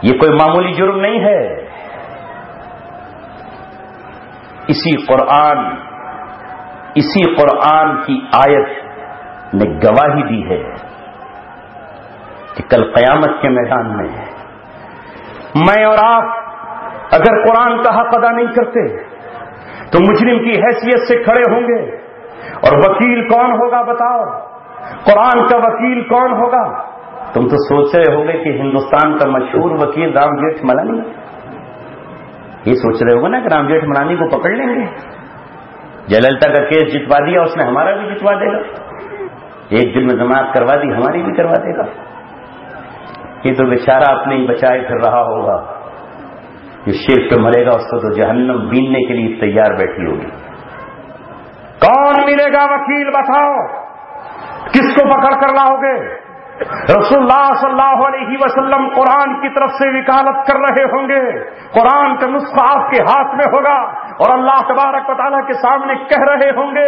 یہ کوئی معمولی جرم نہیں ہے، اسی قرآن کی آیت نے گواہی دی ہے کہ کل قیامت کے میدان میں میں اور آپ اگر قرآن کا حق ادا نہیں کرتے تو مجرم کی حیثیت سے کھڑے ہوں گے، اور وکیل کون ہوگا بتاؤ؟ قرآن کا وکیل کون ہوگا؟ تم تو سوچ رہے ہوگے کہ ہندوستان کا مشہور وکیل رام جیٹھ ملانی، یہ سوچ رہے ہوگے نا کہ رام جیٹھ ملانی کو پکڑ لیں گے، جیللتا کا کیس جتوا دیا اس نے ہمارا بھی جتوا دے گا، ایک دن میں جماعت کروا دی ہماری بھی کروا دے گا۔ یہ تو بیچارہ اپنے ہی بچائے پھر رہا ہوگا، جو شرک پہ مرے گا اس کو تو جہنم بیننے کے لیے تیار بیٹھی ہوگی۔ کون ملے گا وکیل بتاؤ، کس کو پکڑ کر لاؤ گے؟ رسول اللہ صلی اللہ علیہ وسلم قرآن کی طرف سے وکالت کر رہے ہوں گے، قرآن کا نسخہ آپ کے ہاتھ میں ہوگا، اور اللہ تبارک و تعالیٰ کے سامنے کہہ رہے ہوں گے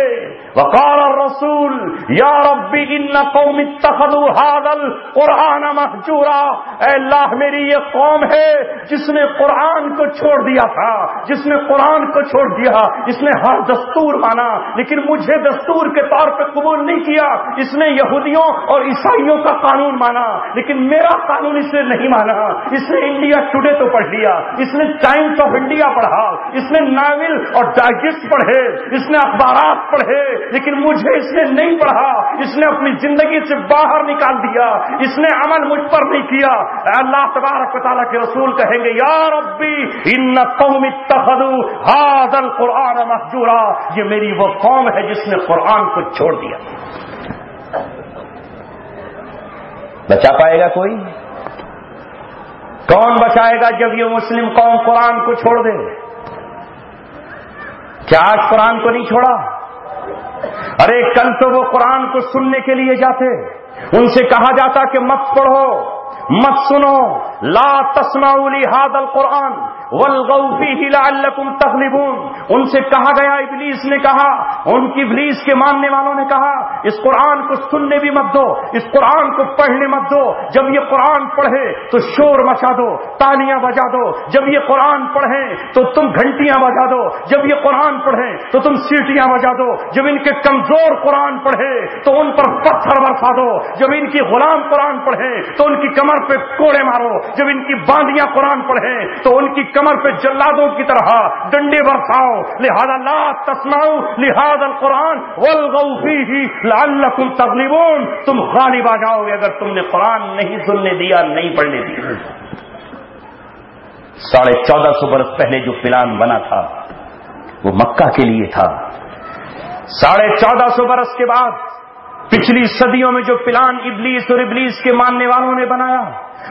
وقال الرسول یا رب ان قوم اتخذوا هذا القرآن مہجورا، اے اللہ میری یہ قوم ہے جس نے قرآن کو چھوڑ دیا تھا، جس نے قرآن کو چھوڑ دیا، اس نے ہر دستور مانا لیکن مجھے دستور کے طور پہ قبول نہیں کیا، اس نے یہودیوں اور عیسائیوں کا قانون مانا لیکن میرا قانون اس نے نہیں مانا، اس نے انڈیا ٹوڈے تو پڑھ لیا، اس نے ٹائمز آف انڈیا پڑھا، اس نے ناول اور ڈائجسٹ پڑھے، اس نے اخبارات پڑھے لیکن مجھے اس نے نہیں پڑھا، اس نے اپنی زندگی سے باہر نکال دیا، اس نے عمل مجھ پر نہیں کیا۔ اللہ تبارک و تعالیٰ کے رسول کہیں گے یا ربی ان قوم اتخذوا هذا القرآن مہجورا، یہ میری وہ قوم ہے جس نے قرآن کو چھوڑ دیا۔ بچا پائے گا کوئی؟ کون بچائے گا جب یہ مسلم قوم قرآن کو چھوڑ دے؟ کیا آج قرآن کو نہیں چھوڑا؟ ارے کل تو وہ قرآن کو سننے کے لیے جاتے، ان سے کہا جاتا کہ مت پڑھو، مت سنو، لا تسمعوا لهذا القرآن والغوا فيه لعلكم تغلبون، ان سے کہا گیا، ابلیس نے کہا، ان کی ابلیس کے ماننے والوں نے کہا اس قرآن کو سننے بھی مت دو، اس قرآن کو پڑھنے مت دو، جب یہ قرآن پڑھے تو شور مچا دو، تالیاں بجا دو، جب یہ قرآن پڑھے تو تم گھنٹیاں بجا دو، جب یہ قرآن پڑھے تو تم سیٹیاں بجا دو، جب ان کے کمزور قرآن پڑھے تو ان پر پتھر برسا دو، جب ان کی غلام قرآن پڑھے تو ان کی کمر پہ کوڑے مارو، جب ان کی باندیاں قرآن پڑھے تو ان کی کمر پہ جلادوں کی طرح ڈنڈے برساؤ، لہذا لا تسمعوا لهذا القرآن والغوا فيه لعلكم تغلبون، تم غالب آ جاؤ گے اگر تم نے قرآن نہیں سننے دیا، نہیں پڑھنے دیا۔ 1450 برس پہلے جو پلان بنا تھا وہ مکہ کے لیے تھا، 1450 برس کے بعد پچھلی صدیوں میں جو پلان ابلیس اور ابلیس کے ماننے والوں نے بنایا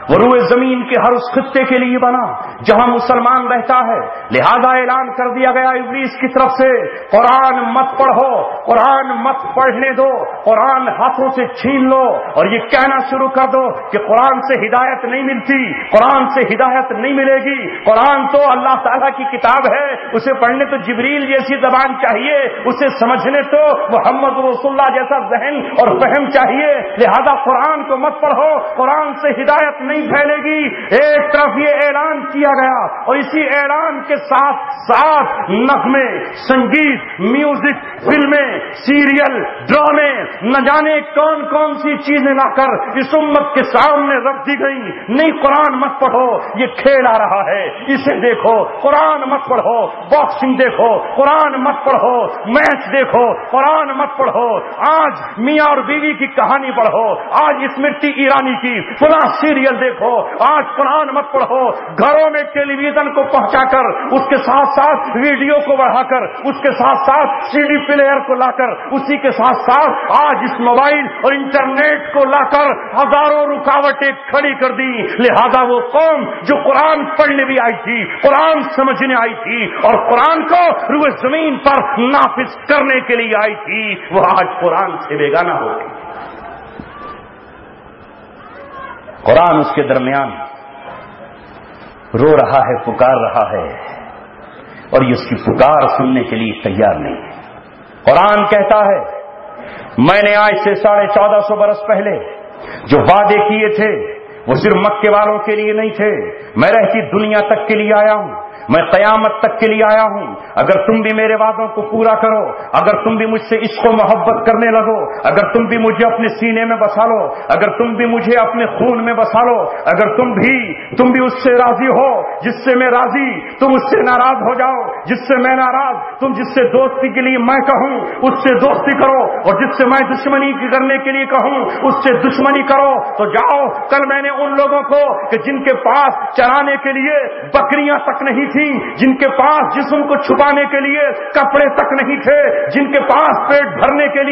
وہ روئے زمین کے ہر اس خطے کے لیے بنا جہاں مسلمان رہتا ہے، لہذا اعلان کر دیا گیا ابلیس کی طرف سے قرآن مت پڑھو، قرآن مت پڑھنے دو، قرآن ہاتھوں سے چھین لو، اور یہ کہنا شروع کر دو کہ قرآن سے ہدایت نہیں ملتی، قرآن سے ہدایت نہیں ملے گی، قرآن تو اللہ تعالیٰ کی کتاب ہے، اسے پڑھنے تو جبریل جیسی زبان چاہیے، اسے سمجھنے تو محمد رسول اللہ جیسا ذہن اور فہم چاہیے، لہذا قرآن کو مت پڑھو، قرآن سے ہدایت نہیں پھیلے گی۔ ایک طرف یہ اعلان کیا گیا اور اسی اعلان کے ساتھ ساتھ نغمے، سنگیت، میوزک، فلمیں، سیریل، ڈرامے، نہ جانے کون کون سی چیزیں لا کر اس امت کے سامنے رکھ دی گئی۔ نہیں قرآن مت پڑھو، یہ کھیل آ رہا ہے، اسے دیکھو، قرآن مت پڑھو، باکسنگ دیکھو، قرآن مت پڑھو، میچ دیکھو، قرآن مت پڑھو، آج میاں اور بیوی کی کہانی پڑھو، آج اسمرتی ایرانی کی فلاں سیریل دیکھو، آج قرآن مت پڑھو، گھروں میں ٹیلی ویژن کو پہنچا کر اس کے ساتھ ساتھ ویڈیو کو بڑھا کر اس کے ساتھ ساتھ سی ڈی پلیئر کو لا کر اسی کے ساتھ ساتھ آج اس موبائل اور انٹرنیٹ کو لا کر ہزاروں رکاوٹیں کھڑی کر دی۔ لہذا وہ قوم جو قرآن پڑھنے بھی آئی تھی، قرآن سمجھنے آئی تھی اور قرآن کو روئے زمین پر نافذ کرنے کے لیے آئی تھی، وہ آج قرآن سے بیگانہ ہو گئی۔ قرآن اس کے درمیان رو رہا ہے، پکار رہا ہے، اور یہ اس کی پکار سننے کے لیے تیار نہیں ہے۔ قرآن کہتا ہے میں نے آج سے 1450 برس پہلے جو وعدے کیے تھے وہ صرف مکے والوں کے لیے نہیں تھے، میں رہتی دنیا تک کے لیے آیا ہوں، میں قیامت تک کے لیے آیا ہوں۔ اگر تم بھی میرے وعدوں کو پورا کرو، اگر تم بھی مجھ سے عشق و محبت کرنے لگو، اگر تم بھی مجھے اپنے سینے میں بسا لو، اگر تم بھی مجھے اپنے خون میں بسا لو، اگر تم بھی اس سے راضی ہو جس سے میں راضی، تم اس سے ناراض ہو جاؤ جس سے میں ناراض، تم جس سے دوستی کے لیے میں کہوں اس سے دوستی کرو، اور جس سے میں دشمنی کرنے کے لیے کہوں اس سے دشمنی کرو، تو جاؤ۔ کل میں نے ان لوگوں کو کہ جن کے پاس چرانے کے لیے بکریاں تک نہیں تھی تھیں جن کے پاس جسم کو چھپانے کے لیے کپڑے تک نہیں تھے، جن کے پاس پیٹ بھرنے کے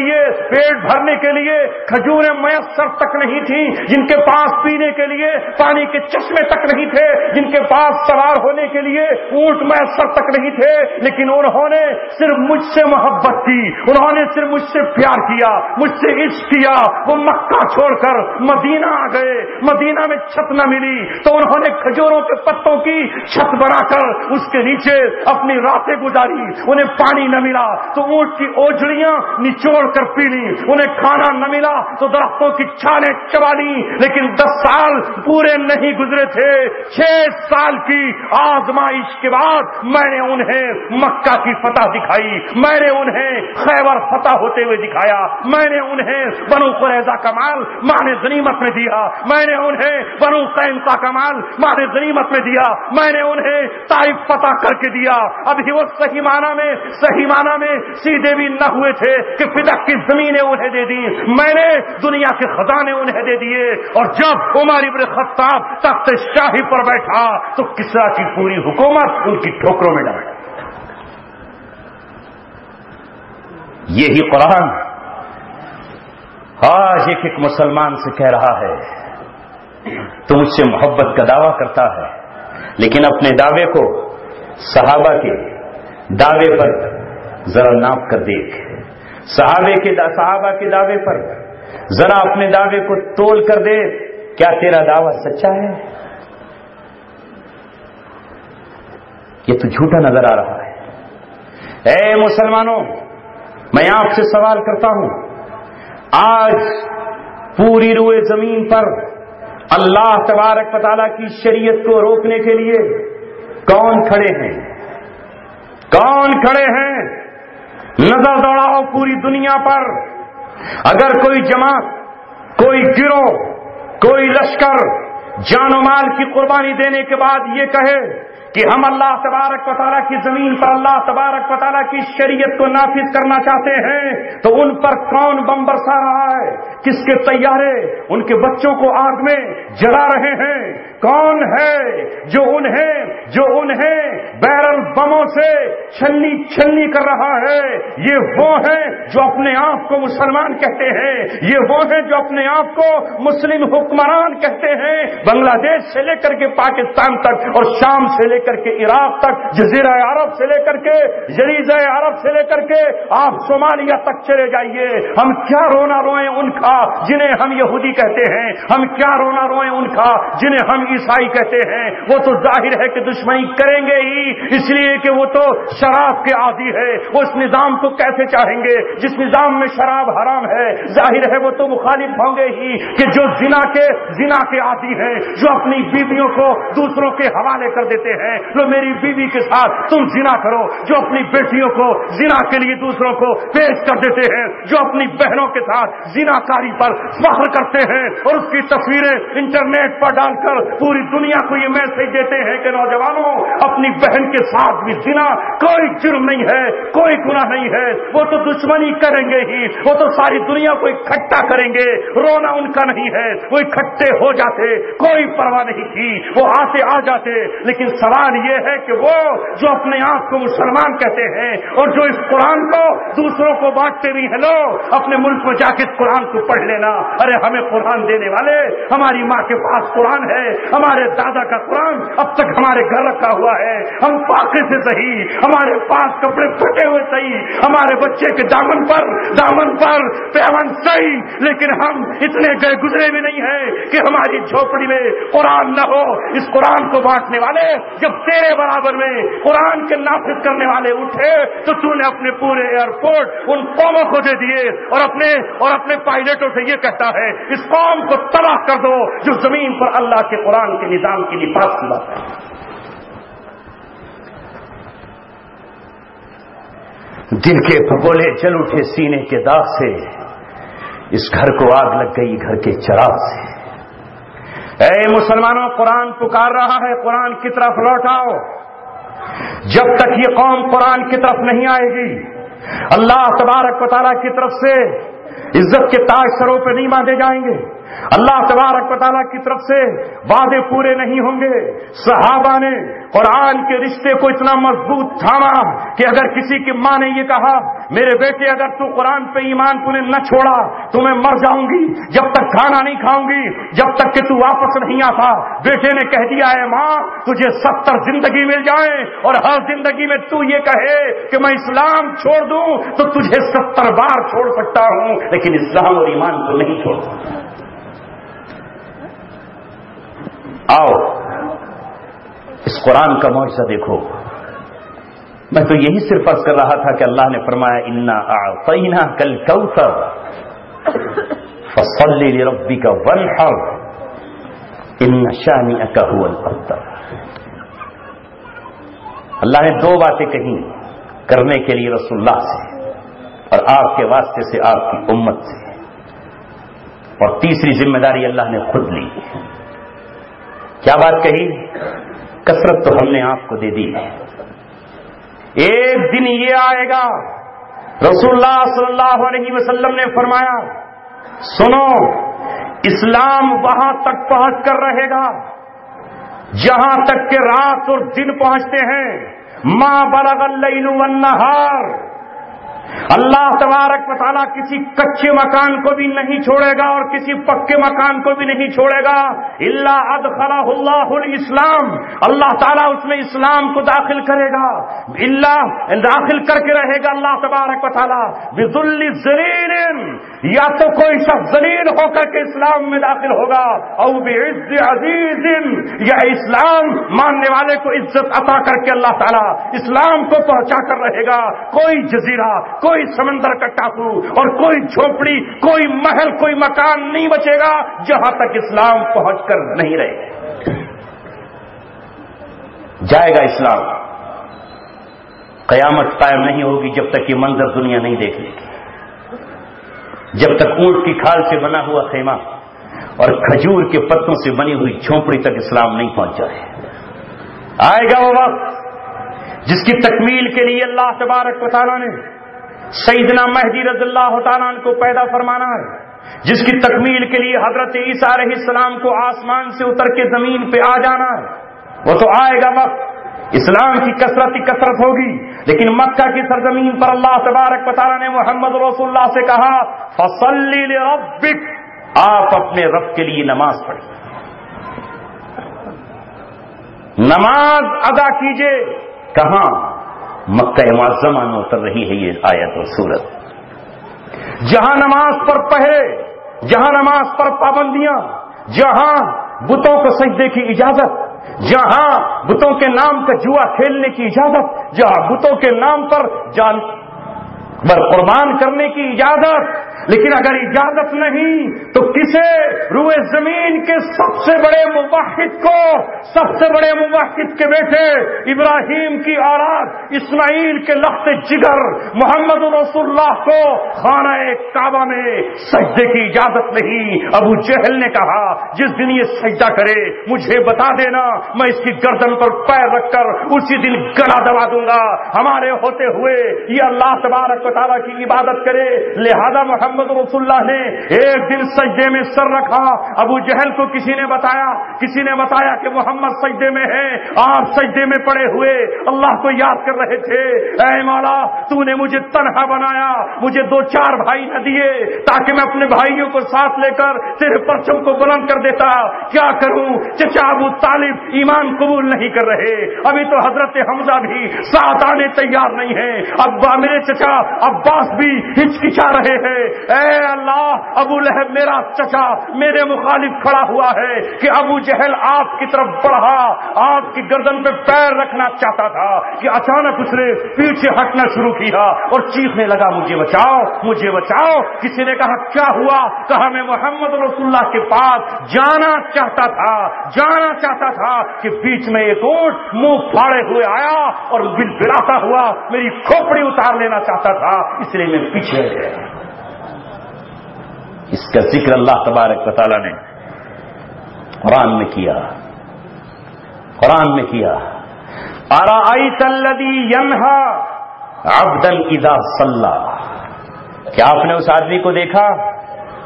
لیے کھجوریں میسر تک نہیں تھیں، جن کے پاس پینے کے لیے پانی کے چشمے تک نہیں تھے، جن کے پاس سوار ہونے کے لیے اونٹ میسر تک نہیں تھے، لیکن انہوں نے صرف مجھ سے محبت کی، انہوں نے صرف مجھ سے پیار کیا، مجھ سے عشق کیا۔ وہ مکہ چھوڑ کر مدینہ آ گئے، مدینہ میں چھت نہ ملی تو انہوں نے کھجوروں کے پتوں کی چھت بنا کر اس کے نیچے اپنی راتیں گزاری، انہیں پانی نہ ملا تو اونٹ کی اوجڑیاں نچوڑ کر پی لی، انہیں کھانا نہ ملا تو درختوں کی چھالیں چبا لی، لیکن 10 سال پورے نہیں گزرے تھے، 6 سال کی آزمائش کے بعد میں نے انہیں مکہ کی فتح دکھائی، میں نے انہیں خیبر فتح ہوتے ہوئے دکھایا، میں نے انہیں بنو قریظہ کا مال مال غنیمت میں دیا، میں نے انہیں بنو قینقاع کا مال مال غنیمت میں دیا، میں نے انہیں طائف فتح کر کے دیا۔ ابھی وہ صحیح معنی میں سیدھے بھی نہ ہوئے تھے کہ فدق کی زمینیں انہیں دے دی، میں نے دنیا کے خزانے انہیں دے دیے۔ اور جب عمر ابن خطاب تخت شاہی پر بیٹھا تو کسریٰ کی پوری حکومت ان کی ٹھوکروں میں ڈال۔ یہی قرآن آج ایک مسلمان سے کہہ رہا ہے، تو مجھ سے محبت کا دعویٰ کرتا ہے، لیکن اپنے دعوے کو صحابہ کے دعوے پر ذرا ناپ کر دیکھ، صحابہ کے دعوے پر ذرا اپنے دعوے کو تول کر دے، کیا تیرا دعویٰ سچا ہے؟ یہ تو جھوٹا نظر آ رہا ہے۔ اے مسلمانوں، میں آپ سے سوال کرتا ہوں، آج پوری روئے زمین پر اللہ تبارک و تعالیٰ کی شریعت کو روکنے کے لیے کون کھڑے ہیں؟ نظر دوڑاؤ پوری دنیا پر، اگر کوئی جماعت، کوئی گروہ، کوئی لشکر جان و مال کی قربانی دینے کے بعد یہ کہے کہ ہم اللہ تبارک و تعالیٰ کی زمین پر اللہ تبارک و تعالیٰ کی شریعت کو نافذ کرنا چاہتے ہیں، تو ان پر کون بم برسا رہا ہے؟ کس کے طیارے ان کے بچوں کو آگ میں جلا رہے ہیں؟ کون ہے جو انہیں بیرل بموں سے چھلنی کر رہا ہے؟ یہ وہ ہیں جو اپنے آپ کو مسلمان کہتے ہیں، یہ وہ ہیں جو اپنے آپ کو مسلم حکمران کہتے ہیں، بنگلہ دیش سے لے کر کے پاکستان تک اور شام سے لے کر کے عراق تک، جزیرہ عرب سے لے کر کے جزیرہ عرب سے لے کر کے آپ صومالیہ تک چلے جائیے، ہم کیا رونا روئیں ان کا جنہیں ہم یہودی کہتے ہیں، ہم کیا رونا روئیں ان کا جنہیں ہم عیسائی کہتے ہیں۔ وہ تو ظاہر ہے کہ دشمنی کریں گے ہی، اس لیے کہ وہ تو شراب کے عادی ہے، وہ اس نظام کو کیسے چاہیں گے جس نظام میں شراب حرام ہے؟ ظاہر ہے وہ تو مخالف ہوں گے ہی کہ جو زنا کے عادی ہیں، جو اپنی بیویوں کو دوسروں کے حوالے کر دیتے ہیں، لو میری بیوی کے ساتھ تم زنا کرو، جو اپنی بیٹیوں کو زنا کے لیے دوسروں کو پیش کر دیتے ہیں، جو اپنی بہنوں کے ساتھ زنا کاری پر فخر کرتے ہیں اور اس کی تصویریں انٹرنیٹ پر ڈال کر پوری دنیا کو یہ میسج دیتے ہیں کہ نوجوانوں، اپنی بہن کے ساتھ بھی زنا کوئی جرم نہیں ہے، کوئی گناہ نہیں ہے، وہ تو دشمنی کریں گے ہی، وہ تو ساری دنیا کو اکٹھا کریں گے، رونا ان کا نہیں ہے، وہ اکٹھے ہو جاتے، کوئی پرواہ نہیں تھی، وہ آ جاتے۔ لیکن سوال یہ ہے کہ وہ جو اپنے آپ کو مسلمان کہتے ہیں اور جو اس قرآن کو دوسروں کو بانٹتے بھی ہیں، لو اپنے ملک میں جا کے قرآن کو پڑھ لینا۔ ارے ہمیں قرآن دینے والے، ہماری ماں کے پاس قرآن ہے، ہمارے دادا کا قرآن اب تک ہمارے گھر رکھا ہوا ہے، ہم پاکے سے صحیح، ہمارے پاس کپڑے پھٹے ہوئے صحیح، ہمارے بچے کے دامن پر پیون صحیح، لیکن ہم اتنے گئے گزرے بھی نہیں ہیں کہ ہماری جھوپڑی میں قرآن نہ ہو۔ اس قرآن کو بانٹنے والے جب تیرے برابر میں قرآن کے نافذ کرنے والے اٹھے تو تو نے اپنے پورے ایئرپورٹ ان قوموں کو دے دیے اور اپنے پائلٹوں سے یہ کہتا ہے اس قوم کو تباہ کر دو جو زمین پر اللہ کے قرآن کے نظام کی نفاذ کی بات ہے۔ دل کے پھپھولے جل اٹھے سینے کے داغ سے، اس گھر کو آگ لگ گئی گھر کے چراغ سے۔ اے مسلمانوں، قرآن پکار رہا ہے، قرآن کی طرف لوٹ آؤ۔ جب تک یہ قوم قرآن کی طرف نہیں آئے گی، اللہ تبارک و تعالیٰ کی طرف سے عزت کے تاج سروں پہ نہیں باندھے جائیں گے، اللہ تبارک و تعالیٰ کی طرف سے وعدے پورے نہیں ہوں گے. صحابہ نے قرآن کے رشتے کو اتنا مضبوط تھاما کہ اگر کسی کی ماں نے یہ کہا میرے بیٹے اگر تو قرآن پہ ایمان تو نے نہ چھوڑا تو میں مر جاؤں گی، جب تک کھانا نہیں کھاؤں گی جب تک کہ تو واپس نہیں آتا. بیٹے نے کہہ دیا ہے ماں تجھے 70 زندگی مل جائیں اور ہر زندگی میں تو یہ کہے کہ میں اسلام چھوڑ دوں تو تجھے 70 بار چھوڑ سکتا ہوں لیکن اسلام اور ایمان کو نہیں چھوڑ سکتا. آؤ اس قرآن کا معجزہ دیکھو. میں تو یہی صرف عرض کر رہا تھا کہ اللہ نے فرمایا انا اعطیناک الکوثر فصل لربک وانحر ان شانئک هو الابتر. اللہ نے دو باتیں کہیں کرنے کے لیے رسول اللہ سے اور آپ کے واسطے سے آپ کی امت سے، اور تیسری ذمہ داری اللہ نے خود لی. کیا بات کہی؟ کثرت تو ہم نے آپ کو دے دی ہے. ایک دن یہ آئے گا رسول اللہ صلی اللہ علیہ وسلم نے فرمایا سنو اسلام وہاں تک پہنچ کر رہے گا جہاں تک کہ رات اور دن پہنچتے ہیں. ما بلغ اللیل والنہار. اللہ تبارک و تعالیٰ کسی کچے مکان کو بھی نہیں چھوڑے گا اور کسی پکے مکان کو بھی نہیں چھوڑے گا. الا ادخلہ اللہ الاسلام. اللہ تعالیٰ اس میں اسلام کو داخل کرے گا. اللہ داخل کر کے رہے گا اللہ تبارک و تعالیٰ بذل ذلیل. یا تو کوئی شخص ذلیل ہو کر کے اسلام میں داخل ہوگا او بعز عزیز. یا اسلام ماننے والے کو عزت عطا کر کے اللہ تعالیٰ اسلام کو پہنچا کر رہے گا. کوئی جزیرہ، کوئی سمندر کا ٹاپو اور کوئی جھونپڑی، کوئی محل، کوئی مکان نہیں بچے گا جہاں تک اسلام پہنچ کر نہیں رہے. جائے گا اسلام. قیامت قائم نہیں ہوگی جب تک یہ منظر دنیا نہیں دیکھ لے گی. جب تک اونٹ کی کھال سے بنا ہوا خیمہ اور کھجور کے پتوں سے بنی ہوئی جھونپڑی تک اسلام نہیں پہنچ جائے. آئے گا وہ وقت جس کی تکمیل کے لیے اللہ تبارک و تعالیٰ نے سیدنا مہدی رضی اللہ تعالیٰ عنہ کو پیدا فرمانا ہے، جس کی تکمیل کے لیے حضرت عیسیٰ علیہ السلام کو آسمان سے اتر کے زمین پہ آ جانا ہے. وہ تو آئے گا وقت اسلام کی کثرت ہی کثرت ہوگی. لیکن مکہ کی سرزمین پر اللہ تبارک و تعالیٰ نے محمد رسول اللہ سے کہا فصلی لربک. آپ اپنے رب کے لیے نماز پڑھیں، نماز ادا کیجئے. کہاں؟ مکہ معظمہ میں اتر رہی ہے یہ آیت اور سورت. جہاں نماز پر پہرے، جہاں نماز پر پابندیاں، جہاں بتوں کو سجدے کی اجازت، جہاں بتوں کے نام کا جوا کھیلنے کی اجازت، جہاں بتوں کے نام پر جانور قربان کرنے کی اجازت. لیکن اگر اجازت نہیں تو کسے روئے زمین کے سب سے بڑے موحد کو، سب سے بڑے موحد کے بیٹے ابراہیم کی اولاد اسماعیل کے لخت جگر محمد رسول اللہ کو خانہ کعبہ میں سجدے کی اجازت نہیں. ابو جہل نے کہا جس دن یہ سجدہ کرے مجھے بتا دینا، میں اس کی گردن پر پیر رکھ کر اسی دن گلا دبا دوں گا. ہمارے ہوتے ہوئے یہ اللہ تبارک و تعالیٰ کی عبادت کرے. لہذا محمد رسول اللہ نے ایک دن سجدے میں سر رکھا. ابو جہل کو کسی نے بتایا کہ محمد سجدے میں ہے. آپ سجدے میں پڑے ہوئے اللہ کو یاد کر رہے تھے. اے مولا تو نے مجھے تنہا بنایا، مجھے 2-4 بھائی نہ دیے تاکہ میں اپنے بھائیوں کو ساتھ لے کر تیرے پرچم کو بلند کر دیتا. کیا کروں؟ چچا ابو طالب ایمان قبول نہیں کر رہے. ابھی تو حضرت حمزہ بھی ساتھ آنے تیار نہیں ہیں. ابا میرے چچا عباس بھی ہچکچا رہے ہیں. اے اللہ ابو لہب میرا چچا میرے مخالف کھڑا ہوا ہے کہ ابو جہل آپ کی طرف بڑھا، آپ کی گردن پہ پیر رکھنا چاہتا تھا کہ اچانک اس نے پیچھے ہٹنا شروع کیا اور چیخنے لگا مجھے بچاؤ، مجھے بچاؤ. کسی نے کہا کیا ہوا؟ کہا میں محمد رسول اللہ کے پاس جانا چاہتا تھا کہ بیچ میں ایک اونٹ منہ پھاڑے ہوئے آیا اور بلبلاتا ہوا میری کھوپڑی اتار لینا چاہتا تھا، اس لیے میں پیچھے گیا. اس کا ذکر اللہ تبارک و تعالیٰ نے قرآن میں کیا. ارأیت الذی ینہا عبدا اذا صلی. کیا آپ نے اس آدمی کو دیکھا،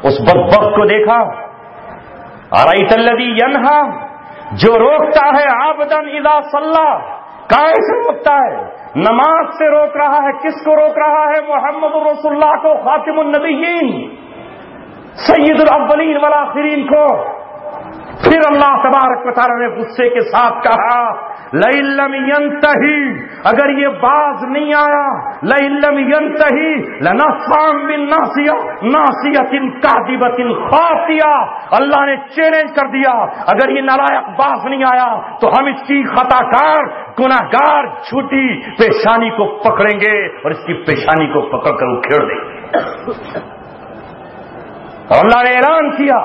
اس بدبخت کو دیکھا ارأیت الذی ینہا، جو روکتا ہے عبدن اذا صلی، کائے سے روکتا ہے؟ نماز سے روک رہا ہے۔ کس کو روک رہا ہے؟ محمد رسول اللہ کو، خاتم النبیین، سید الاولین والآخرین کو۔ پھر اللہ تبارک و تعالی نے غصے کے ساتھ کہا لئن لم ینتہی، اگر یہ باز نہیں آیا، لئن لم ینتہی لنصفعا بالناصیہ، ناصیۃ کاذبۃ خاطیہ، اللہ نے چیلنج کر دیا اگر یہ نالائق باز نہیں آیا تو ہم اس کی خطا کار گناہگار جھوٹی پیشانی کو پکڑیں گے اور اس کی پیشانی کو پکڑ کر اکھیڑ دیں گے۔ اور اللہ نے اعلان کیا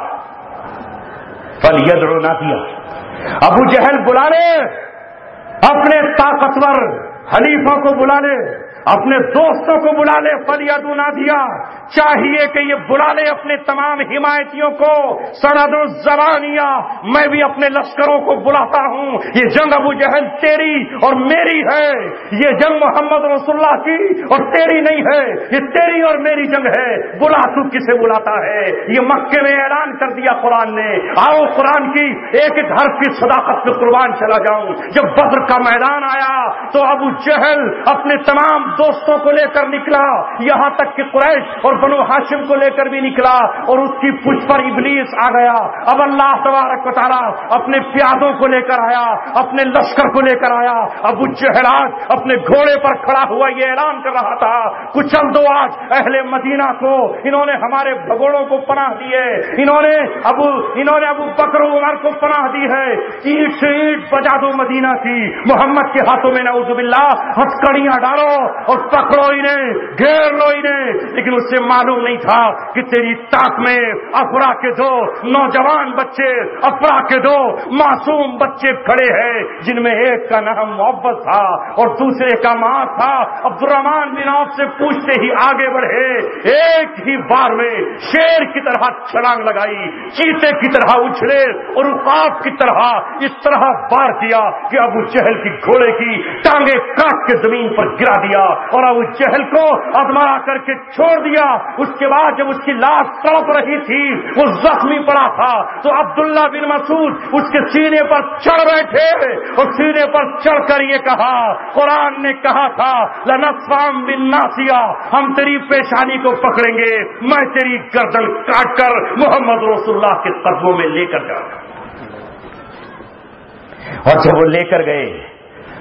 فَلْيَدْعُ نَادِيَهُ، ابو جہل بلا لے، اپنے طاقتور حلیفوں کو بلا لے، اپنے دوستوں کو بلا لے، فَلْيَدْعُ نَادِيَهُ، چاہیے کہ یہ بلا لے اپنے تمام حمایتیوں کو، سند الزبانیہ، میں بھی اپنے لشکروں کو بلاتا ہوں، یہ جنگ ابو جہل تیری اور میری ہے، یہ جنگ محمد رسول اللہ کی اور تیری نہیں ہے، یہ تیری اور میری جنگ ہے، بلا تو کسے بلاتا ہے؟ یہ مکے میں اعلان کر دیا قرآن نے۔ آؤ قرآن کی ایک ایک حرف کی صداقت پہ قربان چلا جاؤں۔ جب بدر کا میدان آیا تو ابو جہل اپنے تمام دوستوں کو لے کر نکلا، یہاں تک کہ قریش اور بنو ہاشم کو لے کر بھی نکلا، اور اس کی پشت پر ابلیس آ گیا۔ اب اللہ تبارک و تعالی اپنے پیادوں کو لے کر آیا، اپنے لشکر کو لے کر آیا۔ ابو جہل آج اپنے گھوڑے پر کھڑا ہوا یہ اعلان کر رہا تھا کچل دو آج اہل مدینہ کو، انہوں نے ہمارے بھگوڑوں کو پناہ دی ہے، انہوں نے ابو بکر و عمر کو پناہ دی ہے، اینٹ سے اینٹ بجا دو مدینہ کی، محمد کے ہاتھوں میں نعوذ باللہ ہتھکڑیاں ڈالو اور پکڑو انہیں، گھیر لو انہیں۔ لیکن اس سے معلوم نہیں تھا کہ تیری طاق میں افرا کے دو نوجوان بچے، افرا کے دو معصوم بچے کھڑے ہیں، جن میں ایک کا نام محبت تھا اور دوسرے کا معاذ تھا۔ عبد الرحمن بن عوف سے پوچھتے ہی آگے بڑھے، ایک ہی بار میں شیر کی طرح چھلانگ لگائی، چیتے کی طرح اچھلے اور عقاب کی طرح اس طرح وار کیا کہ ابو جہل کی گھوڑے کی ٹانگیں کاٹ کے زمین پر گرا دیا اور ابو جہل کو ادمرا کر کے چھوڑ دیا۔ اس کے بعد جب اس کی لاش تڑپ رہی تھی، وہ زخمی پڑا تھا، تو عبداللہ بن مسعود اس کے سینے پر چڑھ بیٹھے اور سینے پر چڑھ کر یہ کہا، قرآن نے کہا تھا لَنَصْفَعًا بِالنَّاصِیَةِ، ہم تیری پیشانی کو پکڑیں گے، میں تیری گردن کاٹ کر محمد رسول اللہ کے قدموں میں لے کر جاؤں گا۔ اور جب وہ لے کر گئے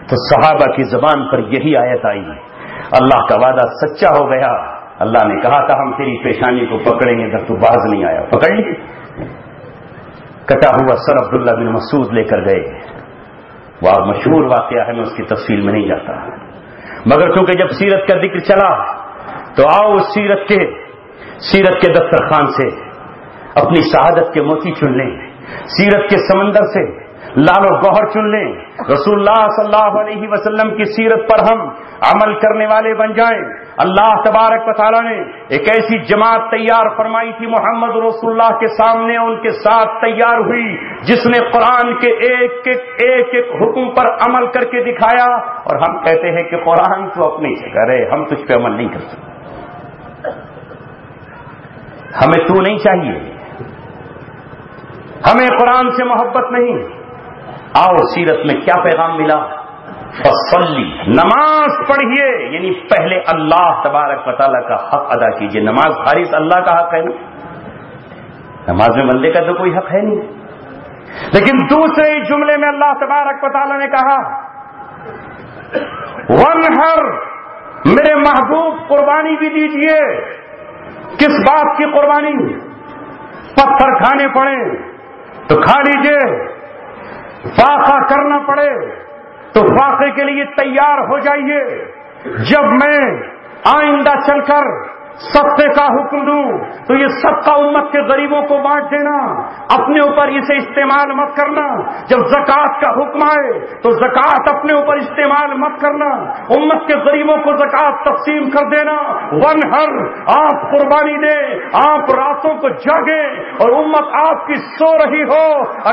تو صحابہ کی زبان پر یہی آیت آئی، اللہ کا وعدہ سچا ہو گیا، اللہ نے کہا تھا ہم تیری پیشانی کو پکڑیں گے، جب تو باز نہیں آیا، پکڑ لی۔ کٹا ہوا سر عبداللہ بن مسعود لے کر گئے، وہ مشہور واقعہ ہے، میں اس کی تفصیل میں نہیں جاتا، مگر کیونکہ جب سیرت کا ذکر چلا تو آؤ اس سیرت کے دسترخوان سے اپنی شہادت کے موتی چن لیں، سیرت کے سمندر سے لال و گوہر چن لیں، رسول اللہ صلی اللہ علیہ وسلم کی سیرت پر ہم عمل کرنے والے بن جائیں۔ اللہ تبارک و تعالیٰ نے ایک ایسی جماعت تیار فرمائی تھی محمد رسول اللہ کے سامنے، ان کے ساتھ تیار ہوئی جس نے قرآن کے ایک ایک حکم پر عمل کر کے دکھایا، اور ہم کہتے ہیں کہ قرآن تو اپنی جگہ ہے، ہم تجھ پہ عمل نہیں کر سکتے، ہمیں تو نہیں چاہیے، ہمیں قرآن سے محبت نہیں۔ آؤ سیرت میں کیا پیغام ملا؟ فصلی، نماز پڑھیے، یعنی پہلے اللہ تبارک و تعالیٰ کا حق ادا کیجیے۔ نماز خالص اللہ کا حق ہے نا، نماز میں بندے کا تو کوئی حق ہے نہیں، لیکن دوسرے جملے میں اللہ تبارک و تعالیٰ نے کہا ونہر، میرے محبوب قربانی بھی دیجیے۔ کس بات کی قربانی؟ پتھر کھانے پڑے تو کھا لیجیے، فاقہ کرنا پڑے تو فاقے کے لیے تیار ہو جائیے۔ جب میں آئندہ چل کر صدقے کا حکم دوں تو یہ صدقہ امت کے غریبوں کو بانٹ دینا، اپنے اوپر اسے استعمال مت کرنا۔ جب زکوٰۃ کا حکم آئے تو زکوٰۃ اپنے اوپر استعمال مت کرنا، امت کے غریبوں کو زکوٰۃ تقسیم کر دینا۔ ونہر، آپ قربانی دیں، آپ راتوں کو جاگیں اور امت آپ کی سو رہی ہو،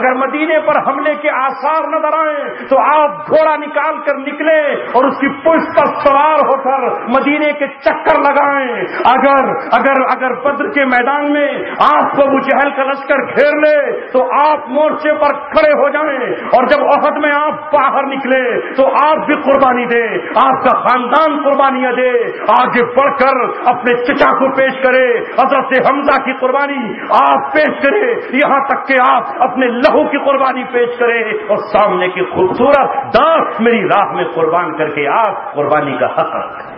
اگر مدینے پر حملے کے آثار نظر آئیں تو آپ گھوڑا نکال کر نکلیں اور اس کی پشت پر سوار ہو کر مدینے کے چکر لگائیں۔ اگر بدر کے میدان میں آپ کو ابو جہل کا لشکر گھیر لے تو آپ مورچے پر کھڑے ہو جائیں، اور جب احد میں آپ باہر نکلے تو آپ بھی قربانی دے، آپ کا خاندان قربانیاں دے، آگے بڑھ کر اپنے چچا کو پیش کرے، حضرت حمزہ کی قربانی آپ پیش کرے، یہاں تک کہ آپ اپنے لہو کی قربانی پیش کرے، اور سامنے کی خوبصورت دانت میری راہ میں قربان کر کے آپ قربانی کا حق رکھیں۔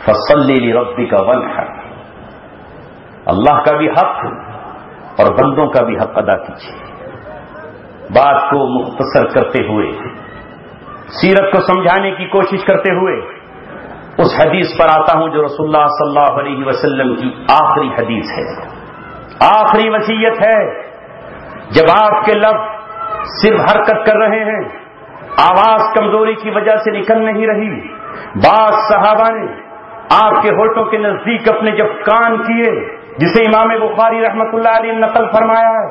فصلی لربک وانحر، اللہ کا بھی حق اور بندوں کا بھی حق ادا کیجیے۔ بات کو مختصر کرتے ہوئے، سیرت کو سمجھانے کی کوشش کرتے ہوئے اس حدیث پر آتا ہوں جو رسول اللہ صلی اللہ علیہ وسلم کی آخری حدیث ہے، آخری وصیت ہے۔ جب آپ کے لب صرف حرکت کر رہے ہیں، آواز کمزوری کی وجہ سے نکل نہیں رہی، بعض صحابہ نے آپ کے ہونٹوں کے نزدیک اپنے جب کان کیے، جسے امام بخاری رحمۃ اللہ علیہ نے نقل فرمایا ہے،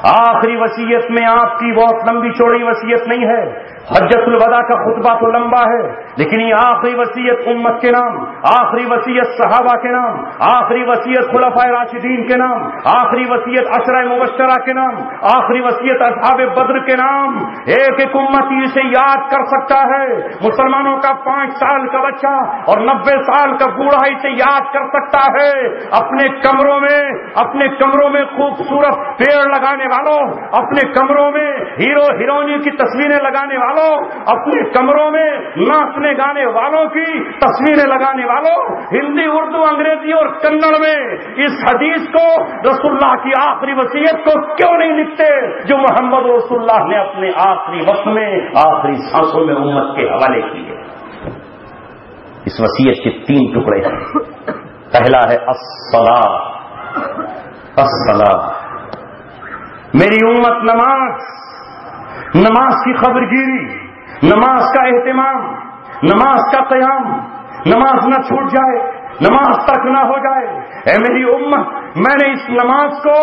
آخری وصیت میں آپ کی بہت لمبی چوڑی وصیت نہیں ہے، حجۃ الوداع کا خطبہ تو لمبا ہے، لیکن یہ آخری وصیت امت کے نام، آخری وصیت صحابہ کے نام، آخری وصیت خلفائے راشدین کے نام، آخری وصیت عشرہ مبشرہ کے نام، آخری وصیت اصحاب بدر کے نام۔ ایک ایک امتی اسے یاد کر سکتا ہے، مسلمانوں کا 5 سال کا بچہ اور 90 سال کا بوڑھا اسے یاد کر سکتا ہے۔ اپنے کمروں میں خوبصورت پیڑ لگانے والوں، اپنے کمروں میں ہیرو ہیرونی کی تصویریں لگانے والوں، اپنے کمروں میں ناچنے گانے والوں کی تصویریں لگانے والوں، ہندی، اردو، انگریزی اور کنڑ میں اس حدیث کو، رسول اللہ کی آخری وصیت کو کیوں نہیں لکھتے جو محمد رسول اللہ نے اپنے آخری وقت میں، آخری سانسوں میں امت کے حوالے کیے۔ اس وصیت کے 3 ٹکڑے ہیں۔ پہلا ہے الصلاۃ، میری امت نماز کی خبرگیری، نماز کا اہتمام، نماز کا قیام، نماز نہ چھوٹ جائے، نماز ترک نہ ہو جائے۔ اے میری امت، میں نے اس نماز کو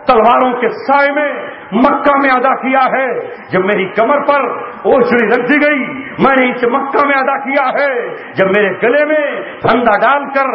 تلواروں کے سائے میں مکہ میں ادا کیا ہے۔ جب میری کمر پر اوچھڑی رکھ دی گئی، میں نے اسے مکہ میں ادا کیا ہے۔ جب میرے گلے میں پھندا ڈال کر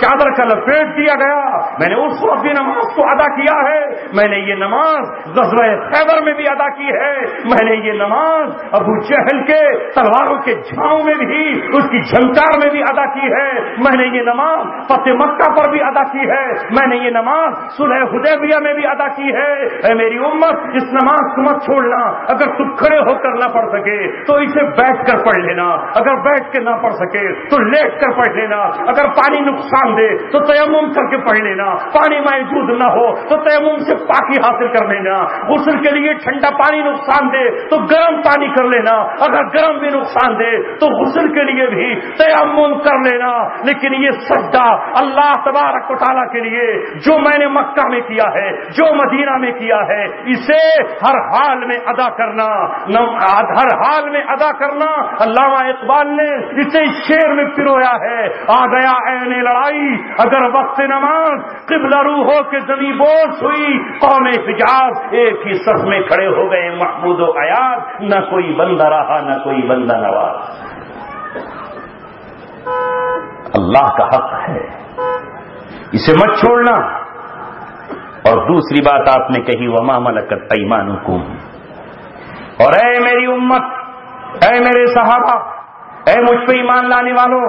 چادر کا لپیٹ دیا گیا، میں نے اس وقت بھی نماز کو ادا کیا ہے۔ میں نے یہ نماز غزوہ خیبر میں بھی ادا کی ہے۔ میں نے یہ نماز ابو جہل کے تلواروں کے جھاؤں میں بھی، اس کی جھنکار میں بھی ادا کی ہے۔ میں نے یہ نماز فتح مکہ پر بھی ادا کی ہے۔ میں نے یہ نماز صلح حدیبیہ میں بھی ادا کی ہے۔ اے میری امت، اس نماز کو مت چھوڑنا۔ اگر تم کھڑے ہو کر نہ پڑھ سکے تو اسے بیٹھ کر پڑھ لینا، اگر بیٹھ کے نہ پڑھ سکے تو لیٹ کر پڑھ لینا، اگر پانی نقصان دے تو تیمم کر کے پڑھ لینا، پانی موجود نہ ہو تو تیمم سے پاکی حاصل کر لینا، غسل کے لیے ٹھنڈا پانی نقصان دے تو گرم پانی کر لینا، اگر گرم بھی نقصان دے تو غسل کے لیے بھی تیمم کر لینا۔ لیکن یہ سجدہ اللہ تبارک و تعالیٰ کے لیے جو میں نے مکہ میں کیا ہے، جو مدینہ میں کیا ہے، اسے ہر حال میں ادا کرنا، ہر حال میں ادا کرنا۔ علامہ اقبال نے اسے شعر میں پرویا ہے، آ گیا عین لڑائی اگر وقت نماز، قبلہ روحوں کے زمیں بوس ہوئی قوم حجاز، ایک ہی صف میں کھڑے ہو گئے محمود و ایاز، نہ کوئی بندہ رہا نہ کوئی بندہ نواز۔ اللہ کا حق ہے، اسے مت چھوڑنا۔ اور دوسری بات آپ نے کہی وما ملکت ایمانکم، اور اے میری امت، اے میرے صحابہ، اے مجھ پہ ایمان لانے والوں،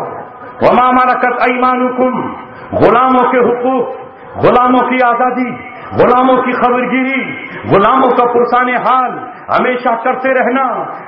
وما ملکت ایمانکم، غلاموں کے حقوق، غلاموں کی آزادی، غلاموں کی خبرگیری، غلاموں کا پرسان حال ہمیشہ کرتے رہنا۔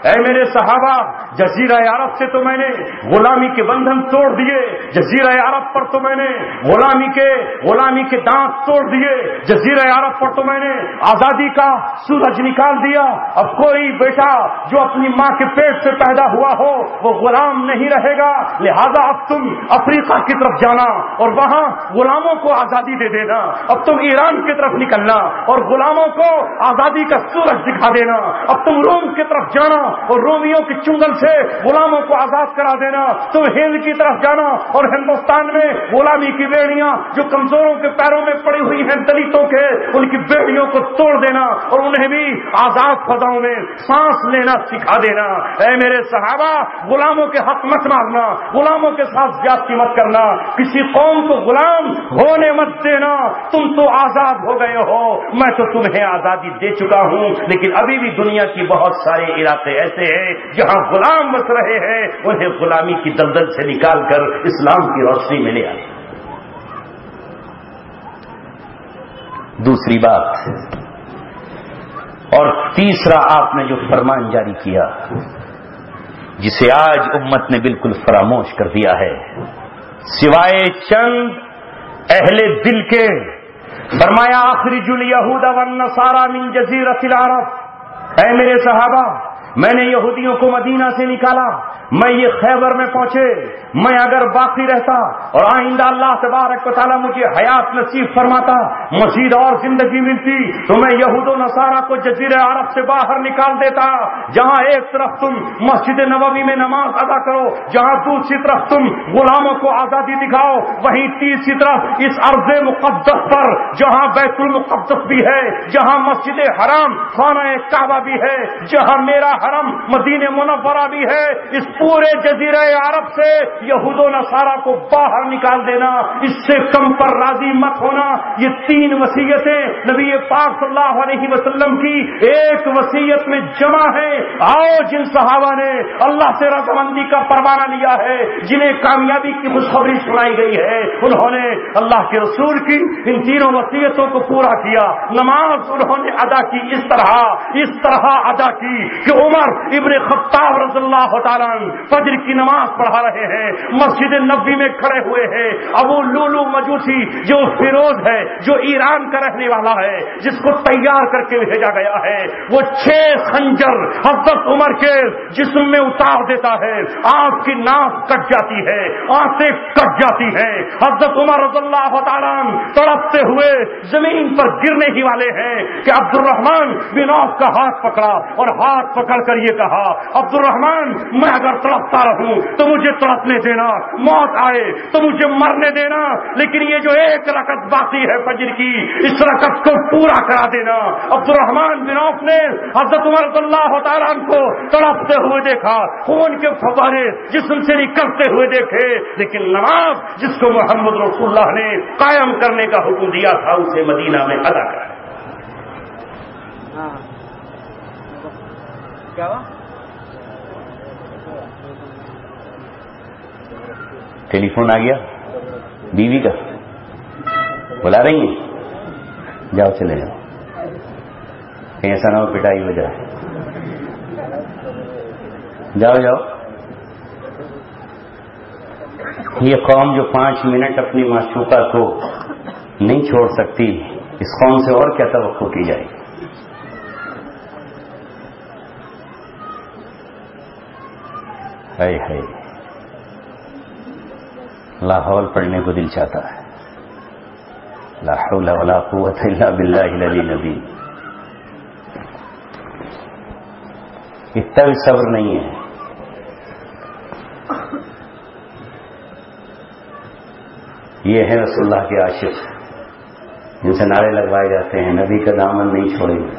اے میرے صحابہ، جزیرہ عرب سے تو میں نے غلامی کے بندھن توڑ دیے، جزیرہ عرب پر تو میں نے غلامی کے دانت توڑ دیے، جزیرہ عرب پر تو میں نے آزادی کا سورج نکال دیا۔ اب کوئی بیٹا جو اپنی ماں کے پیٹ سے پیدا ہوا ہو وہ غلام نہیں رہے گا، لہذا اب تم افریقہ کی طرف جانا اور وہاں غلاموں کو آزادی دے دینا، اب تم ایران کی طرف نکلنا اور غلاموں کو آزادی کا سورج دکھا دینا۔ اب تم روم کی طرف جانا اور رومیوں کے چنگل سے غلاموں کو آزاد کرا دینا، تم ہند کی طرف جانا اور ہندوستان میں غلامی کی بیڑیاں جو کمزوروں کے پیروں میں پڑی ہوئی ہیں دلتوں کے، ان کی بیڑیوں کو توڑ دینا اور انہیں بھی آزاد فضاؤں میں سانس لینا سکھا دینا۔ اے میرے صحابہ، غلاموں کے حق مت مارنا، غلاموں کے ساتھ زیادتی مت کرنا، کسی قوم کو غلام ہونے مت دینا۔ تم تو آزاد ہو گئے ہو، میں تو تمہیں آزادی دے چکا ہوں، لیکن ابھی بھی دنیا کی بہت سارے علاقے ایسے ہیں جہاں غلام بس رہے ہیں، انہیں غلامی کی دلدل سے نکال کر اسلام کی روشنی میں لے آئے۔ دوسری بات اور تیسرا، آپ نے جو فرمان جاری کیا جسے آج امت نے بالکل فراموش کر دیا ہے، سوائے چند اہل دل کے، فرمایا اخرجوا اليهود والنصارى من جزیرۃ العرب۔ اے میرے صحابہ، میں نے یہودیوں کو مدینہ سے نکالا، میں یہ خیبر میں پہنچے، میں اگر باقی رہتا اور آئندہ اللہ تبارک و تعالیٰ مجھے حیات نصیب فرماتا، مزید اور زندگی ملتی، تو میں یہود و نصارہ کو جزیرہ عرب سے باہر نکال دیتا۔ جہاں ایک طرف تم مسجد نبوی میں نماز ادا کرو، جہاں دوسری طرف تم غلاموں کو آزادی دکھاؤ، وہیں تیسری طرف اس ارض مقدس پر جہاں بیت المقدس بھی ہے، جہاں مسجد حرام خانہ کعبہ بھی ہے، جہاں میرا حرم مدینہ منورہ بھی ہے، اس پورے جزیرہ عرب سے یہود و نصارہ کو باہر نکال دینا، اس سے کم پر راضی مت ہونا۔ یہ تین وصیتیں نبی پاک صلی اللہ علیہ وسلم کی ایک وصیت میں جمع ہیں۔ آؤ، جن صحابہ نے اللہ سے رضامندی کا پروانہ لیا ہے، جنہیں کامیابی کی خوشخبری سنائی گئی ہے، انہوں نے اللہ کے رسول کی ان تینوں وصیتوں کو پورا کیا۔ نماز انہوں نے ادا کی اس طرح ادا کی کہ عمر ابن خطاب رضی اللہ تعالیٰ فجر کی نماز پڑھا رہے ہیں، مسجد نبوی میں کھڑے ہوئے ہیں۔ ابو لولو مجوسی جو فیروز ہے، جو ایران کا رہنے والا ہے، جس کو تیار کر کے بھیجا گیا ہے، وہ 6 خنجر حضرت عمر کے جسم میں اتار دیتا ہے، آپ کی ناک کٹ جاتی ہے، آنکھیں کٹ جاتی ہیں۔ حضرت عمر رضی اللہ تعالیٰ تڑپتے ہوئے زمین پر گرنے ہی والے ہیں کہ عبد الرحمن بن عوف کا ہاتھ پکڑا اور ہاتھ پکڑ کر یہ کہا، عبد الرحمن، میں اگر تڑپتا رہوں تو مجھے تڑپنے دینا، موت آئے تو مجھے مرنے دینا، لیکن یہ جو ایک رکعت باقی ہے فجر کی، اس رکعت کو پورا کرا دینا۔ عبد الرحمن بن عوف نے حضرت عمر رضی اللہ تعالیٰ عنہ کو تڑپتے ہوئے دیکھا، خون کے فوارے جسم سے نکلتے ہوئے دیکھے، لیکن نماز جس کو محمد رسول اللہ نے قائم کرنے کا حکم دیا تھا، اسے مدینہ میں ادا کرا۔ کیا ہوا؟ ٹیلی فون آ گیا بیوی کا، بلا رہی ہیں؟ جاؤ چلے جاؤ، کہیں ایسا نہ ہو پٹائی ہو جائے۔ جاؤ جاؤ۔ یہ قوم جو 5 منٹ اپنی معشوقہ کو نہیں چھوڑ سکتی، اس قوم سے اور کیا توقع کی جائے؟ ہائے ہائے، لا حول پڑھنے کو دل چاہتا ہے، لا حول ولا قوت الا باللہ العلی العظیم۔ اتنا بھی صبر نہیں ہے۔ یہ ہے رسول اللہ کے عاشق، جن سے نعرے لگوائے جاتے ہیں نبی کا دامن نہیں چھوڑیں گے۔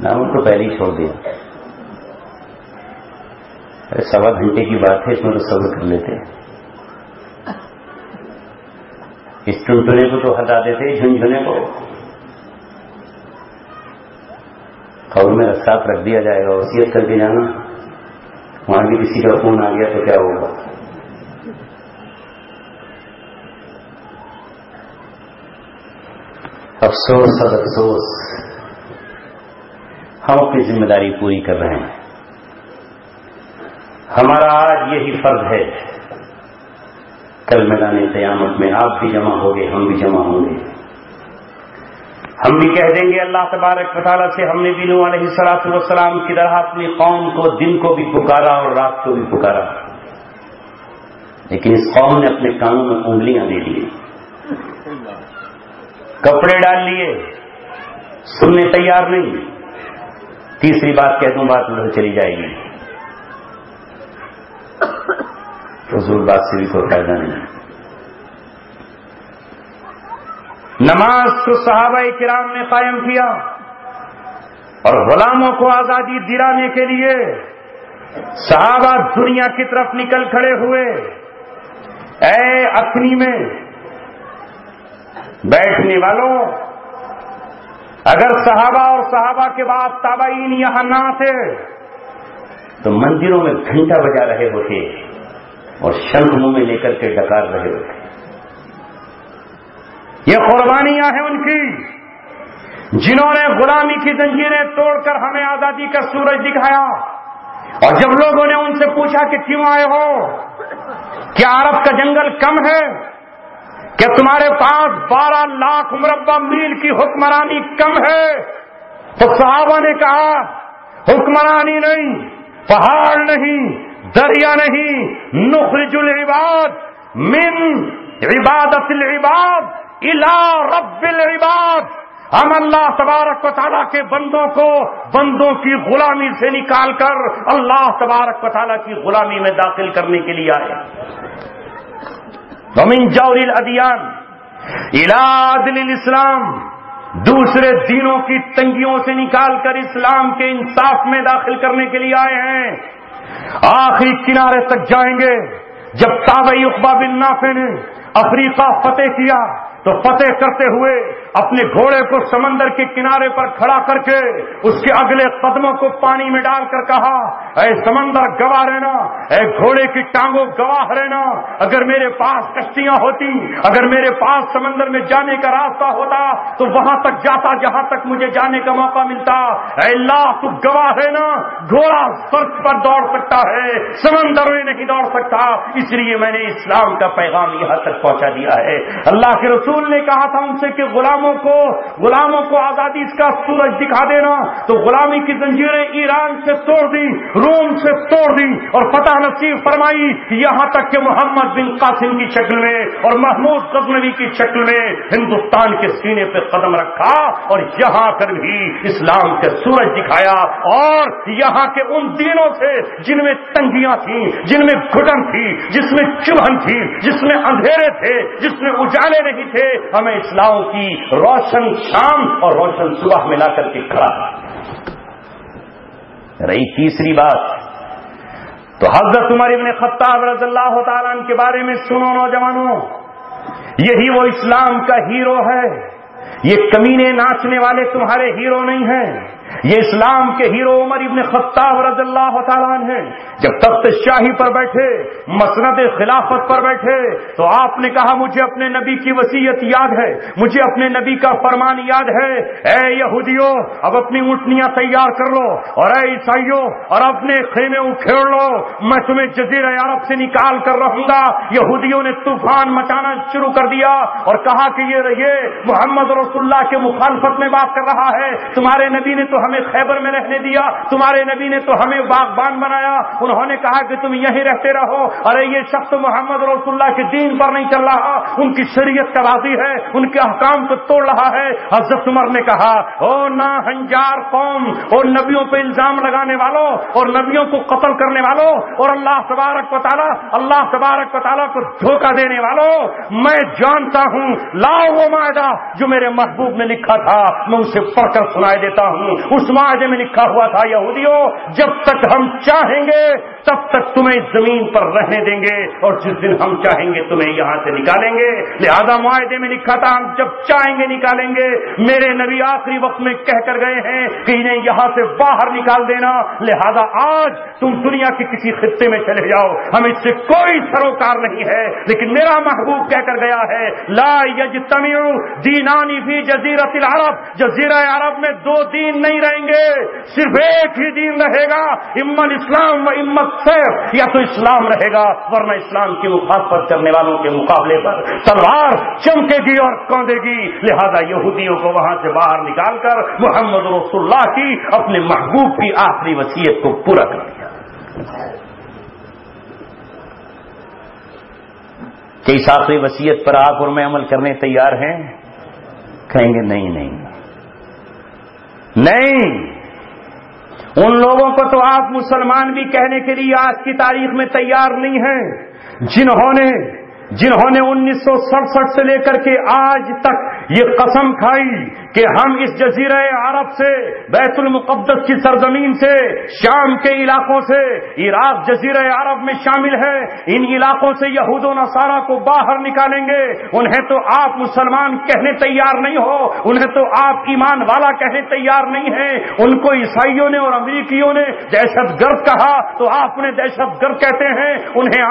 دامن تو پہلے ہی چھوڑ دیا، 1.25 گھنٹے کی بات ہے، اس میں تو صبر کر لیتے۔ اس ٹنٹنے کو تو ہٹا دیتے، جھنجھنے کو قبر میں رسات رکھ دیا جائے گا، وصیت کر کے جانا، وہاں بھی کسی کا فون آ گیا تو کیا ہوگا؟ افسوس اور افسوس، ہم اپنی ذمہ داری پوری کر رہے ہیں۔ ہمارا آج یہی فرض ہے، کل میدان قیامت میں آپ بھی جمع ہوں گے، ہم بھی جمع ہوں گے۔ ہم بھی کہہ دیں گے اللہ تبارک و تعالیٰ سے، ہم نے بھی نوح علیہ السلام کی طرح اپنی قوم کو دن کو بھی پکارا اور رات کو بھی پکارا، لیکن اس قوم نے اپنے کانوں میں انگلیاں دے دی، کپڑے ڈال لیے، سننے تیار نہیں. تیسری بات کہہ دوں بات ادھر چلی جائے گی. فضول بات سے بھی کوئی فائدہ نہیں. نماز کو صحابہ کرام نے قائم کیا اور غلاموں کو آزادی دلانے کے لیے صحابہ دنیا کی طرف نکل کھڑے ہوئے. اے اپنی میں بیٹھنے والوں، اگر صحابہ اور صحابہ کے بعد تابعین یہاں نہ تھے تو مندروں میں گھنٹہ بجا رہے ہوتے اور شنکھ منہ میں لے کر کے ڈکار رہے ہوتے. یہ قربانیاں ہیں ان کی، جنہوں نے غلامی کی زنجیریں توڑ کر ہمیں آزادی کا سورج دکھایا. اور جب لوگوں نے ان سے پوچھا کہ کیوں آئے ہو، کیا عرب کا جنگل کم ہے، کیا تمہارے پاس 12 لاکھ مربع میل کی حکمرانی کم ہے، تو صحابہ نے کہا حکمرانی نہیں، پہاڑ نہیں، دریا نہیں، نخرج العباد من عبادت العباد الى رب العباد. ہم اللہ تبارک و تعالیٰ کے بندوں کو بندوں کی غلامی سے نکال کر اللہ تبارک و تعالیٰ کی غلامی میں داخل کرنے کے لیے آئے. ومن جور الادیان الى عدل الاسلام، دوسرے دینوں کی تنگیوں سے نکال کر اسلام کے انصاف میں داخل کرنے کے لیے آئے ہیں. آخری کنارے تک جائیں گے. جب تابعی عقبہ بن نافع نے افریقہ فتح کیا تو فتح کرتے ہوئے اپنے گھوڑے کو سمندر کے کنارے پر کھڑا کر کے اس کے اگلے قدموں کو پانی میں ڈال کر کہا، اے سمندر گواہ رہنا، اے گھوڑے کی ٹانگوں گواہ رہنا، اگر میرے پاس کشتیاں ہوتی، اگر میرے پاس سمندر میں جانے کا راستہ ہوتا تو وہاں تک جاتا جہاں تک مجھے جانے کا موقع ملتا. اے اللہ تو گواہ ہے نا، گھوڑا سڑک پر دوڑ سکتا ہے، سمندر میں نہیں دوڑ سکتا، اس لیے میں نے اسلام کا پیغام یہاں تک پہنچا دیا ہے. اللہ کے رسول نے کہا تھا ان سے کہ غلاموں کو آزادی کا سورج دکھا دینا. تو غلامی کی زنجیریں ایران سے توڑ دی، روم سے توڑ دی اور فتح نصیب فرمائی، یہاں تک کہ محمد بن قاسم کی شکل میں اور محمود غزنوی کی شکل میں ہندوستان کے سینے پہ قدم رکھا اور یہاں کر بھی اسلام کا سورج دکھایا. اور یہاں کے ان دینوں سے جن میں تنگیاں تھیں، جن میں گھٹن تھی، جس میں چبھن تھی، جس میں اندھیرے تھے، جس میں اجالے نہیں تھے، ہمیں اسلام کی روشن شام اور روشن صبح میں لا کر کے کھڑا. رہی تیسری بات تو حضرت عمر ابن خطاب رضی اللہ تعالیٰ عنہ کے بارے میں سنو نوجوانوں، یہی وہ اسلام کا ہیرو ہے. یہ کمینے ناچنے والے تمہارے ہیرو نہیں ہیں، یہ اسلام کے ہیرو عمر ابن خطاب رضی اللہ تعالیٰ عنہ ہیں. جب تخت شاہی پر بیٹھے، مسند خلافت پر بیٹھے، تو آپ نے کہا مجھے اپنے نبی کی وصیت یاد ہے، مجھے اپنے نبی کا فرمان یاد ہے، اے یہودیوں اب اپنی اونٹنیاں تیار کر لو، اور اے عیسائیوں اور اپنے خیمے اکھیڑ لو، میں تمہیں جزیرہ عرب سے نکال کر رہوں گا. یہودیوں نے طوفان مچانا شروع کر دیا اور کہا کہ یہ محمد رسول اللہ کے مخالفت میں بات کر رہا ہے. تمہارے نبی نے تو ہمیں خیبر میں رہنے دیا، تمہارے نبی نے تو ہمیں باغبان بنایا، انہوں نے کہا کہ تم یہیں رہتے رہو. ارے یہ شخص محمد رسول اللہ کے دین پر نہیں چل رہا، ان کی شریعت کا راضی ہے، ان کے احکام کو توڑ رہا ہے. حضرت عمر نے کہا او ناہنجار قوم اور نبیوں پہ الزام لگانے والوں اور نبیوں کو قتل کرنے والوں اور اللہ تبارک و تعالیٰ کو دھوکہ دینے والوں، میں جانتا ہوں، لاؤ وہ معاہدہ جو میرے محبوب نے لکھا تھا، میں اسے پڑھ کر سنائے دیتا ہوں. اس معاہدے میں لکھا ہوا تھا، یہودیوں جب تک ہم چاہیں گے تب تک تمہیں زمین پر رہنے دیں گے اور جس دن ہم چاہیں گے تمہیں یہاں سے نکالیں گے. لہذا معاہدے میں لکھا تھا ہم جب چاہیں گے نکالیں گے. میرے نبی آخری وقت میں کہہ کر گئے ہیں کہ انہیں یہاں سے باہر نکال دینا. لہذا آج تم دنیا کے کسی خطے میں چلے جاؤ، ہمیں اس سے کوئی سروکار نہیں ہے، لیکن میرا محبوب کہہ کر گیا ہے لا یجتمع دینانی فی جزیرۃ العرب، جزیرہ عرب میں دو دین نہیں رہیں گے، صرف ایک ہی دین رہے گا، اما الاسلام و اما السیف، یا تو اسلام رہے گا ورنہ اسلام کی مخالفت کرنے والوں کے مقابلے پر تلوار چمکے گی اور کوندے گی. لہذا یہودیوں کو وہاں سے باہر نکال کر محمد رسول اللہ کی اپنے محبوب کی آخری وصیت کو پورا کر دیا. کہ اس آخری وصیت پر آپ اور میں عمل کرنے تیار ہیں؟ کہیں گے نہیں. نہیں، ان لوگوں کو تو آپ مسلمان بھی کہنے کے لیے آج کی تاریخ میں تیار نہیں ہیں جنہوں نے 1967 سے لے کر کے آج تک یہ قسم کھائی کہ ہم اس جزیرہ عرب سے، بیت المقدس کی سرزمین سے، شام کے علاقوں سے، عراق جزیرہ عرب میں شامل ہے، ان علاقوں سے یہود و نصارہ کو باہر نکالیں گے، انہیں تو آپ مسلمان کہنے تیار نہیں ہو، انہیں تو آپ ایمان والا کہنے تیار نہیں ہیں، ان کو عیسائیوں نے اور امریکیوں نے دہشت گرد کہا تو آپ انہیں دہشت گرد کہتے ہیں، انہیں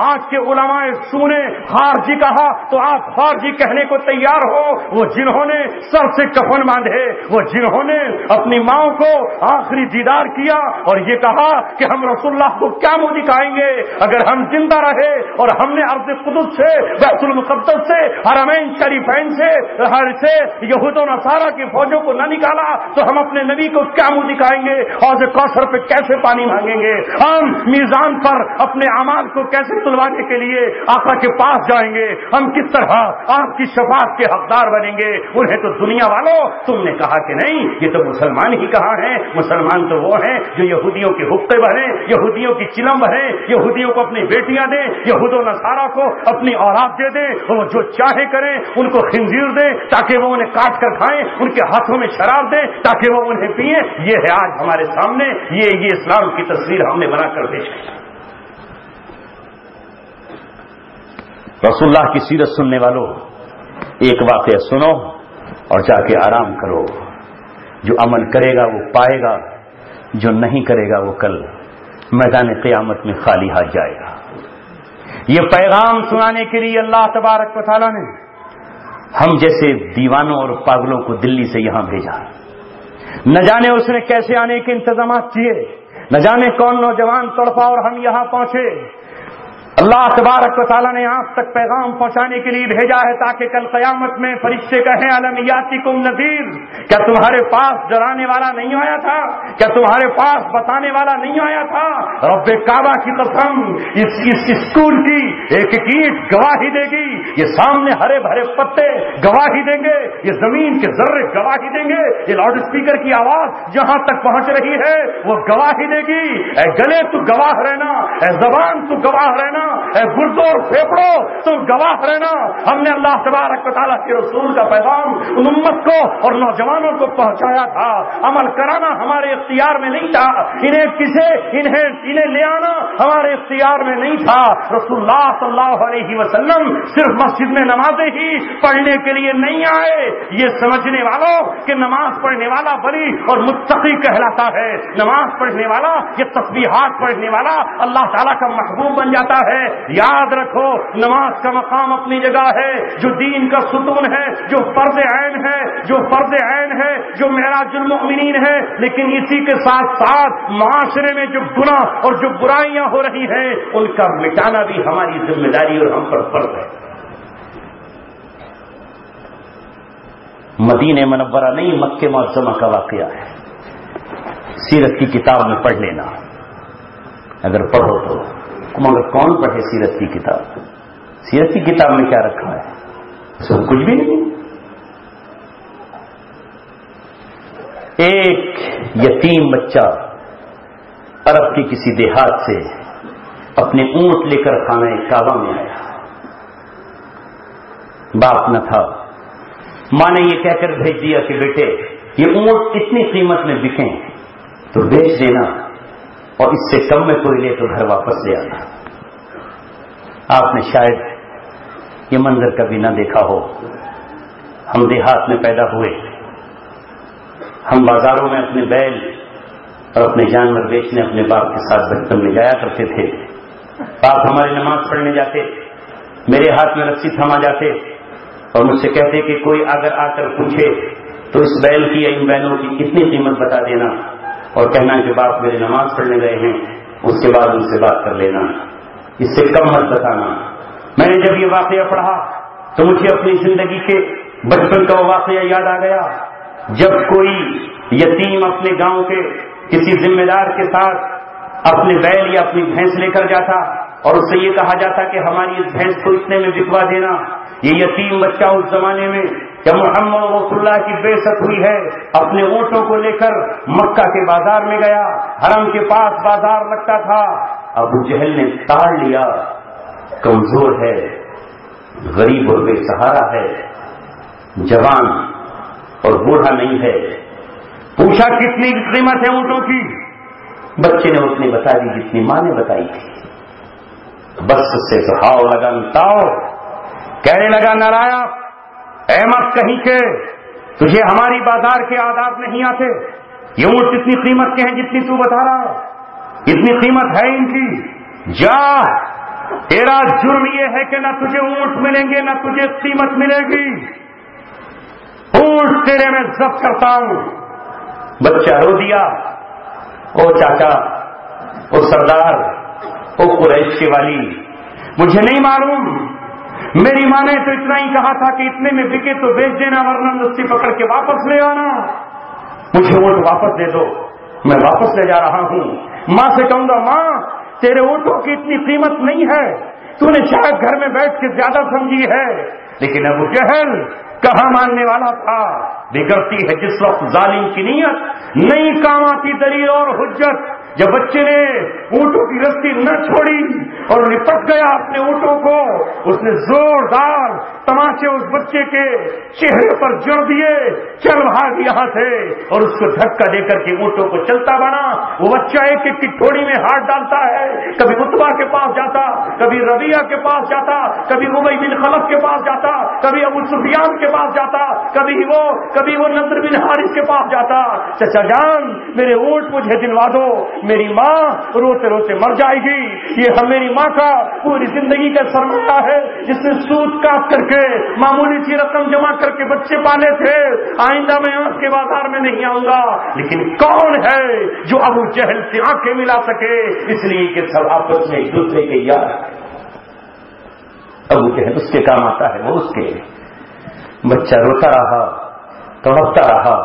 آج کے علماء سونے خارجی کہا تو آپ خارجی کہنے کو تیار ہو، وہ جنہوں نے سر سے کفن باندھے، وہ جنہوں نے اپنی ماں کو آخری دیدار کیا اور یہ کہا کہ ہم رسول اللہ کو کیا منہ دکھائیں گے اگر ہم زندہ رہے اور ہم نے ارض قدس سے، بیت المقدس سے، حرمین شریفین سے یہود و نصارہ کی فوجوں کو نہ نکالا تو ہم اپنے نبی کو کیا منہ دکھائیں گے، حوض کوثر پہ کیسے پانی مانگیں گے، ہم میزان پر اپنے اعمال کو کیسے تلوانے کے لیے آقا کے پاس جائیں گے، ہم کس طرح آپ کی شفاعت کے حقدار بنیں گے۔ انہیں تو دنیا والوں تم نے کہا کہ نہیں، یہ تو مسلمان ہی کہاں ہیں، مسلمان تو وہ ہیں جو یہودیوں کے حقے بھریں، یہودیوں کی چلم بھریں، یہودیوں کو اپنی بیٹیاں دیں، یہود و نصارہ کو اپنی اولاد دے دیں، اور جو چاہے کریں، ان کو خنزیر دیں تاکہ وہ انہیں کاٹ کر کھائیں، ان کے ہاتھوں میں شراب دیں تاکہ وہ انہیں پئیں۔ یہ ہے آج ہمارے سامنے، یہ اسلام کی تصویر ہم نے بنا کر پیش کی۔ رسول اللہ کی سیرت سننے والوں، ایک واقعہ سنو اور جا کے آرام کرو، جو عمل کرے گا وہ پائے گا، جو نہیں کرے گا وہ کل میدان قیامت میں خالی ہاتھ جائے گا۔ یہ پیغام سنانے کے لیے اللہ تبارک و تعالیٰ نے ہم جیسے دیوانوں اور پاگلوں کو دلی سے یہاں بھیجا، نہ جانے اس نے کیسے آنے کے انتظامات کیے، نہ جانے کون نوجوان تڑپا اور ہم یہاں پہنچے۔ اللہ تبارک و تعالیٰ نے آپ تک پیغام پہنچانے کے لیے بھیجا ہے تاکہ کل قیامت میں فرشتے کہیں الم یاتکم نذیر، کیا تمہارے پاس ڈرانے والا نہیں آیا تھا، کیا تمہارے پاس بتانے والا نہیں آیا تھا۔ رب کعبہ کی قسم، اس اسکول کی ایک اینٹ گواہی دے گی، یہ سامنے ہرے بھرے پتے گواہی دیں گے، یہ زمین کے ذرے گواہی دیں گے، یہ لاؤڈ اسپیکر کی آواز جہاں تک پہنچ رہی ہے وہ گواہی دے گی۔ اے گلے تو گواہ رہنا، اے زبان تو گواہ رہنا، اے گردوں اور پھیپڑوں تم گواہ رہنا۔ ہم نے اللہ تبارک و تعالیٰ کے رسول کا پیغام ان امت کو اور نوجوانوں کو پہنچایا تھا، عمل کرانا ہمارے اختیار میں نہیں تھا، انہیں لے آنا ہمارے اختیار میں نہیں تھا۔ رسول اللہ صلی اللہ علیہ وسلم صرف مسجد میں نمازیں ہی پڑھنے کے لیے نہیں آئے۔ یہ سمجھنے والوں کہ نماز پڑھنے والا ولی اور متقی کہلاتا ہے، نماز پڑھنے والا، یہ تسبیحات پڑھنے والا اللہ تعالیٰ کا محبوب بن جاتا ہے۔ یاد رکھو نماز کا مقام اپنی جگہ ہے، جو دین کا ستون ہے، جو فرض عین ہے، جو معراج المؤمنین ہے، لیکن اسی کے ساتھ ساتھ معاشرے میں جو گناہ اور جو برائیاں ہو رہی ہیں ان کا مٹانا بھی ہماری ذمہ داری اور ہم پر فرض ہے۔ مدینہ منورہ نہیں، مکہ معظمہ کا واقعہ ہے، سیرت کی کتاب میں پڑھ لینا اگر پڑھو تو، مگر کون پڑھے سیرت کی کتاب؟ سیرت کی کتاب میں کیا رکھا ہے؟ اس میں کچھ بھی نہیں۔ ایک یتیم بچہ عرب کی کسی دیہات سے اپنے اونٹ لے کر خانہ کعبہ میں آیا، باپ نہ تھا، ماں نے یہ کہہ کر بھیج دیا کہ بیٹے یہ اونٹ اتنی قیمت میں بکیں تو بیچ دینا، اور اس سے کم میں کوئی لے تو گھر واپس لے آنا۔ آپ نے شاید یہ منظر کبھی نہ دیکھا ہو، ہم دیہات میں پیدا ہوئے، ہم بازاروں میں اپنے بیل اور اپنے جانور بیچنے اپنے باپ کے ساتھ بچپن میں جایا کرتے تھے۔ باپ ہمارے نماز پڑھنے جاتے، میرے ہاتھ میں رسی تھما جاتے اور مجھ سے کہتے کہ کوئی اگر آ کر پوچھے تو اس بیل کی یا ان بیلوں کی کتنی قیمت بتا دینا، اور کہنا کہ باپ میرے نماز پڑھنے گئے ہیں، اس کے بعد ان سے بات کر لینا، اس سے کم مت بتانا۔ میں نے جب یہ واقعہ پڑھا تو مجھے اپنی زندگی کے بچپن کا وہ واقعہ یاد آ گیا، جب کوئی یتیم اپنے گاؤں کے کسی ذمہ دار کے ساتھ اپنے بیل یا اپنی بھینس لے کر جاتا اور اس سے یہ کہا جاتا کہ ہماری اس بھینس کو اتنے میں بکوا دینا۔ یہ یتیم بچہ اس زمانے میں جب محمد رسول اللہ کی بعثت ہوئی ہے اپنے اونٹوں کو لے کر مکہ کے بازار میں گیا، حرم کے پاس بازار لگتا تھا، ابو جہل نے تاڑ لیا، کمزور ہے، غریب اور بے سہارا ہے، جوان اور بوڑھا نہیں ہے۔ پوچھا کتنی قیمت ہے اونٹوں کی؟ بچے نے اتنی بتا دی جتنی ماں نے بتائی تھی۔ بس سے تو ہاؤ لگا تاؤ، کہنے لگا نارایا احمد کہیں کے، تجھے ہماری بازار کے آداب نہیں آتے؟ یہ اونٹ کتنی قیمت کے ہیں جتنی تو بتا رہا ہے؟ اتنی قیمت ہے ان کی؟ جا، تیرا جرم یہ ہے کہ نہ تجھے اونٹ ملیں گے نہ تجھے قیمت ملے گی، اونٹ تیرے میں ضبط کرتا ہوں۔ بچہ رو دیا، او چاچا، او سردار، او قریش کے والی، مجھے نہیں معلوم، میری ماں نے تو اتنا ہی کہا تھا کہ اتنے میں بکے تو بیچ دینا ورنہ رسی پکڑ کے واپس لے آنا، مجھے اونٹ واپس دے دو، میں واپس لے جا رہا ہوں۔ ماں سے کہوں گا ماں تیرے اونٹوں کی اتنی قیمت نہیں ہے، تو نے شاید گھر میں بیٹھ کے زیادہ سمجھی ہے، لیکن ابو جہل کہاں ماننے والا تھا۔ بگڑتی ہے جس وقت ظالم کی نیت، نہیں کام آتی دلیل اور حجت۔ جب بچے نے اونٹوں کی رسی نہ چھوڑی اور لپٹ گیا اپنے اونٹوں کو، اس نے زوردار تماچے اس بچے کے چہرے پر جڑ دیے، چل بھاگ یہاں سے، اور اس کو دھکا دے کر کے اونٹوں کو چلتا بنا۔ وہ بچہ ایک ایک کی ٹھوڑی میں ہاتھ ڈالتا ہے، کبھی عتبہ کے پاس جاتا، کبھی ربیعہ کے پاس جاتا، کبھی ابی بن خلف کے پاس جاتا، کبھی ابو سفیان کے پاس جاتا، کبھی وہ نضر بن حارث کے پاس جاتا۔ چچا جان میرے اونٹ مجھے دلوا دو، میری ماں روتے روتے مر جائے گی۔ یہ میری ماں کا پوری زندگی کا سرمایہ ہے جس نے سود کاٹ کر کے معمولی سی رقم جمع کر کے بچے پالے تھے، آئندہ میں آپ کے بازار میں نہیں آؤں گا۔ لیکن کون ہے جو ابو جہل سے آنکھیں ملا سکے؟ اس لیے کہ سب آپس میں ایک دوسرے کے یار، ابو جہل اس کے کام آتا ہے، وہ اس کے۔ بچہ روتا رہا، تڑپتا رہا،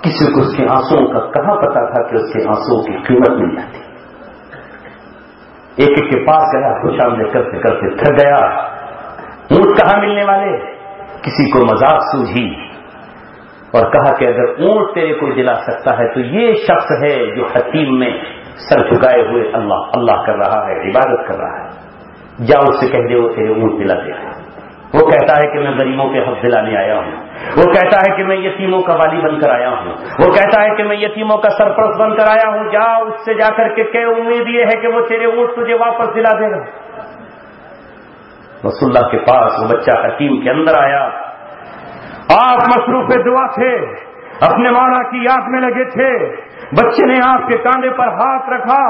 کسی کو اس کے آنسوؤں کا کہاں پتا تھا کہ اس کے آنسوؤں کی قیمت مل جاتی۔ ایک ایک کے پاس گیا، خوشامدید کرتے کرتے تھک گیا، اونٹ کہاں ملنے والے؟ کسی کو مذاق سوجھی اور کہا کہ اگر اونٹ تیرے کو دلا سکتا ہے تو یہ شخص ہے جو حتیم میں سر جھکائے ہوئے اللہ اللہ کر رہا ہے، عبادت کر رہا ہے، جا اس سے کہہ دے وہ تیرے اونٹ دلا دے۔ وہ کہتا ہے کہ میں غریبوں کے حق دلانے آیا ہوں، وہ کہتا ہے کہ میں یتیموں کا والی بن کر آیا ہوں، وہ کہتا ہے کہ میں یتیموں کا سرپرست بن کر آیا ہوں، جا اس سے جا کر کے کہ امید یہ ہے کہ وہ تیرے اونٹ تجھے واپس دلا دے گا۔ رسول اللہ کے پاس وہ بچہ حتیم کے اندر آیا، آپ مصروف دعا تھے، اپنے مولا کی یاد میں لگے تھے، بچے نے آپ کے کاندھے پر ہاتھ رکھا،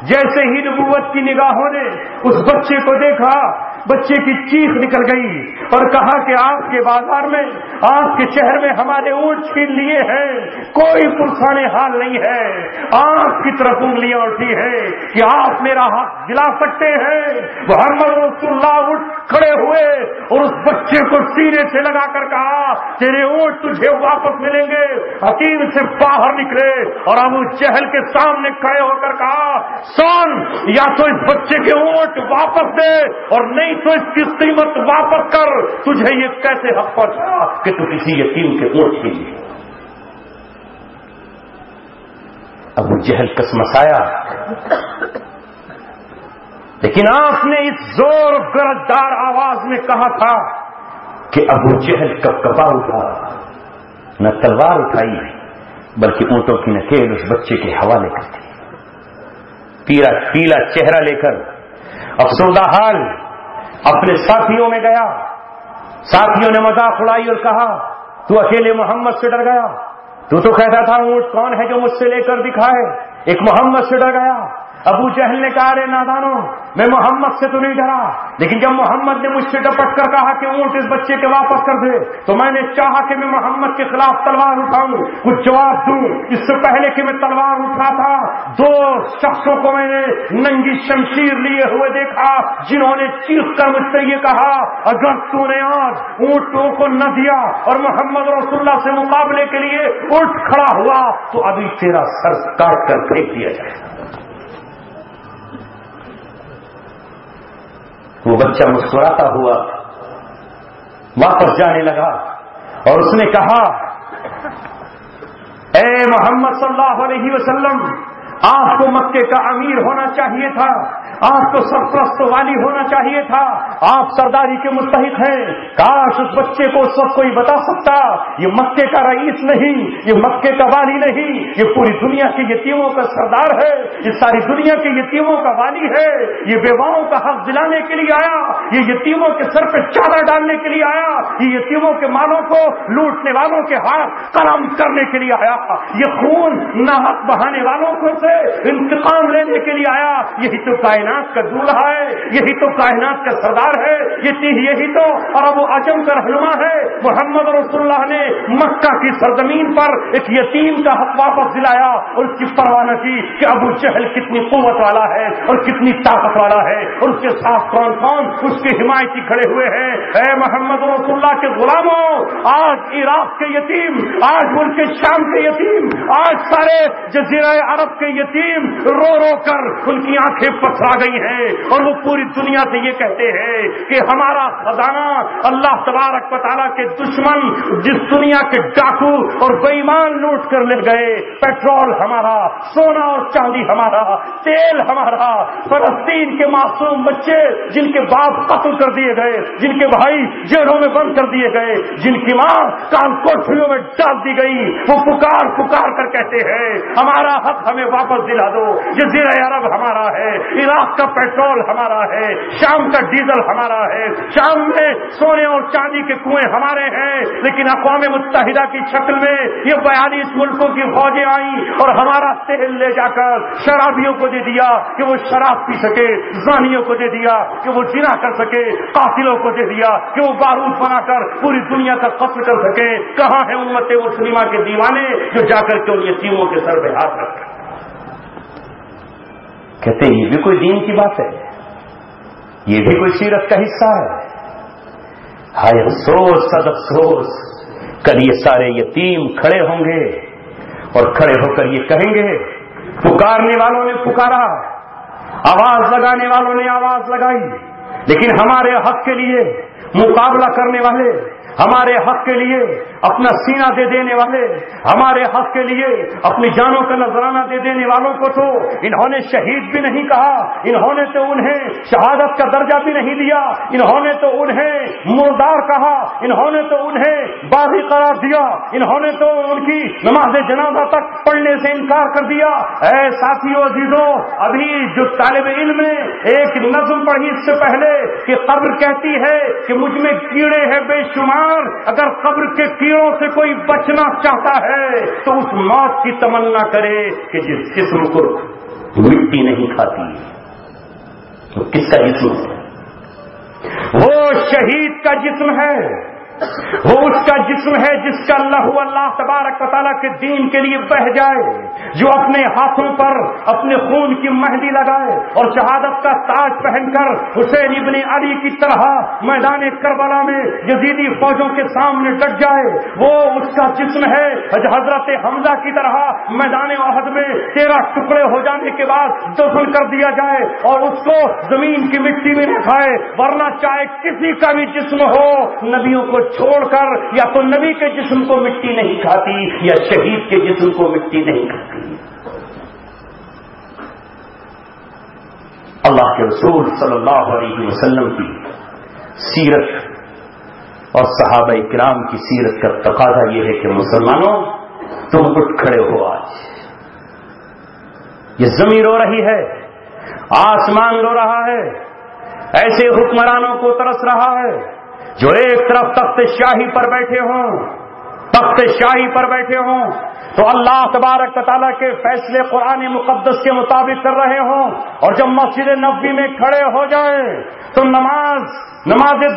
جیسے ہی نبوت کی نگاہوں نے اس بچے کو دیکھا، بچے کی چیخ نکل گئی اور کہا کہ آپ کے بازار میں، آپ کے شہر میں ہمارے اونٹ چھین لیے ہیں، کوئی پرسان حال نہیں ہے، آپ کی طرف انگلیاں اٹھی ہیں کہ آپ میرا حق دلا سکتے ہیں۔ محمد رسول اللہ اٹھ کھڑے ہوئے اور اس بچے کو سینے سے لگا کر کہا تیرے اونٹ تجھے واپس ملیں گے۔ حتیم سے باہر نکلے اور ابو جہل کے سامنے کھڑے ہو کر کہا سن، یا تو اس بچے کے اونٹ واپس دے اور نہیں تو اس کی قیمت واپس کر، تجھے یہ کیسے حق پہنچا کہ تو کسی یتیم کے اونٹ کے لیے؟ ابو جہل کسمسایا، لیکن آپ نے اس زور گرجدار آواز میں کہا تھا کہ ابو جہل کپکپا اٹھا، نہ تلوار اٹھائی بلکہ اونٹوں کی نکیل اس بچے کے حوالے کر دی۔ پیلا چہرہ لے کر افسردہ حال اپنے ساتھیوں میں گیا، ساتھیوں نے مذاق اڑائی اور کہا تو اکیلے محمد سے ڈر گیا، تو کہتا تھا اونٹ کون ہے جو مجھ سے لے کر دکھائے، ایک محمد سے ڈر گیا۔ ابو جہل نے کہا ارے نادانو، میں محمد سے تو نہیں ڈرا، لیکن جب محمد نے مجھ سے ڈپٹ کر کہا کہ اونٹ اس بچے کے واپس کر دے تو میں نے چاہا کہ میں محمد کے خلاف تلوار اٹھاؤں، کچھ جواب دوں۔ اس سے پہلے کہ میں تلوار اٹھاتا، دو شخصوں کو میں نے ننگی شمشیر لیے ہوئے دیکھا جنہوں نے چیخ کر مجھ سے یہ کہا اگر تو نے آج اونٹوں کو نہ دیا اور محمد رسول اللہ سے مقابلے کے لیے اٹھ کھڑا ہوا تو ابھی تیرا سر کاٹ کر پھینک دیا جائے گا۔ وہ بچہ مسکراتا ہوا واپس جانے لگا اور اس نے کہا اے محمد صلی اللہ علیہ وسلم، آپ کو مکے کا امیر ہونا چاہیے تھا، آپ کو سرپرست والی ہونا چاہیے تھا، آپ سرداری کے مستحق ہیں۔ کاش اس بچے کو سب کوئی بتا سکتا، یہ مکے کا رئیس نہیں، یہ مکے کا والی نہیں، یہ پوری دنیا کے یتیموں کا سردار ہے، یہ ساری دنیا کے یتیموں کا والی ہے، یہ بیواؤں کا حق دلانے کے لیے آیا، یہ یتیموں کے سر پہ چادر ڈالنے کے لیے آیا، یہ یتیموں کے مالوں کو لوٹنے والوں کے ہاتھ قلم کرنے کے لیے آیا، یہ خون ناحق بہانے والوں کو سے انتقام لینے کے لیے آیا۔ یہی تو کائنات کا دولہا ہے، یہی تو کائنات کا سردار ہے، یہی تو عرب و عجم کا رہنما ہے۔ محمد رسول اللہ نے مکہ کی سرزمین پر ایک یتیم کا حق واپس دلایا اور اس کی پرواہ نہ کی کہ ابو جہل کتنی قوت والا ہے اور کتنی طاقت والا ہے اور اس کے ساتھ کون کون اس کے حمایتی کھڑے ہوئے ہیں۔ اے محمد رسول اللہ کے غلاموں، آج عراق کے یتیم، آج ملک شام کے یتیم، آج سارے جزیرہ عرب کے یتیم رو رو کر ان کی آنکھیں پتھرا گئی ہیں اور وہ پوری دنیا سے یہ کہتے ہیں کہ ہمارا خزانہ اللہ تبارک و تعالیٰ کے دشمن جس دنیا کے ڈاکو اور بے ایمان لوٹ کر لے گئے، پیٹرول ہمارا، سونا اور چاندی ہمارا، تیل ہمارا، فلسطین کے معصوم بچے جن کے باپ قتل کر دیے گئے، جن کے بھائی جیلوں میں بند کر دیے گئے، جن کی ماں کان کوٹریوں میں ڈال دی گئی، وہ پکار پکار کر کہتے ہیں ہمارا حق ہمیں واپس دلا دو۔ جزیرہ عرب ہمارا ہے، عراق کا پیٹرول ہمارا ہے، شام کا ڈیزل ہمارا ہے، شام میں سونے اور چاندی کے کنویں ہمارے ہیں، لیکن اقوام متحدہ کی شکل میں یہ 42 ملکوں کی فوجیں آئیں اور ہمارا تیل لے جا کر شرابیوں کو دے دیا کہ وہ شراب پی سکے، زانیوں کو دے دیا کہ وہ زنا کر سکے، قاتلوں کو دے دیا کہ وہ بارود بنا کر پوری دنیا کا قتل کر سکے۔ کہاں ہے امت مسلمہ کے دیوانے جو جا کر کے ان یتیموں کے سر پہ ہاتھ رکھتے؟ کہتے ہیں یہ بھی کوئی دین کی بات ہے، یہ بھی کوئی سیرت کا حصہ ہے۔ ہائے افسوس، صد افسوس، کل یہ سارے یتیم کھڑے ہوں گے اور کھڑے ہو کر یہ کہیں گے، پکارنے والوں نے پکارا، آواز لگانے والوں نے آواز لگائی، لیکن ہمارے حق کے لیے مقابلہ کرنے والے، ہمارے حق کے لیے اپنا سینہ دے دینے والے، ہمارے حق کے لیے اپنی جانوں کا نذرانہ دے دینے والوں کو تو انہوں نے شہید بھی نہیں کہا، انہوں نے تو انہیں شہادت کا درجہ بھی نہیں دیا، انہوں نے تو انہیں مردار کہا، انہوں نے تو انہیں باغی قرار دیا، انہوں نے تو ان کی نماز جنازہ تک پڑھنے سے انکار کر دیا۔ اے ساتھیو عزیزو، ابھی جو طالب علم نے ایک نظم پڑھی اس سے پہلے کہ قبر کہتی ہے کہ مجھ میں کیڑے ہیں بے شمار، اگر قبر کے کیڑوں سے کوئی بچنا چاہتا ہے تو اس موت کی تمنا کرے کہ جس جسم کو مٹی نہیں کھاتی، تو کس کا جسم ہے؟ وہ شہید کا جسم ہے، وہ اس کا جسم ہے جس کا اللہ تبارک و تعالیٰ کے دین کے لیے بہہ جائے، جو اپنے ہاتھوں پر اپنے خون کی مہندی لگائے اور شہادت کا تاج پہن کر حسین ابن علی کی طرح میدان کربلا میں یزیدی فوجوں کے سامنے ڈٹ جائے، وہ اس کا جسم ہے حضرت حمزہ کی طرح میدان احد میں 13 ٹکڑے ہو جانے کے بعد دفن کر دیا جائے اور اس کو زمین کی مٹی میں رکھائے، ورنہ چاہے کسی کا بھی جسم ہو، نبیوں کو چھوڑ کر یا تو نبی کے جسم کو مٹی نہیں کھاتی یا شہید کے جسم کو مٹی نہیں کھاتی۔ اللہ کے رسول صلی اللہ علیہ وسلم کی سیرت اور صحابہ کرام کی سیرت کا تقاضا یہ ہے کہ مسلمانوں تم اٹھ کھڑے ہو۔ آج یہ زمین رو رہی ہے، آسمان رو رہا ہے، ایسے حکمرانوں کو ترس رہا ہے جو ایک طرف تخت شاہی پر بیٹھے ہوں، تخت شاہی پر بیٹھے ہوں تو اللہ تبارک و تعالیٰ کے فیصلے قرآن مقدس کے مطابق کر رہے ہوں، اور جب مسجد نبوی میں کھڑے ہو جائیں تو نماز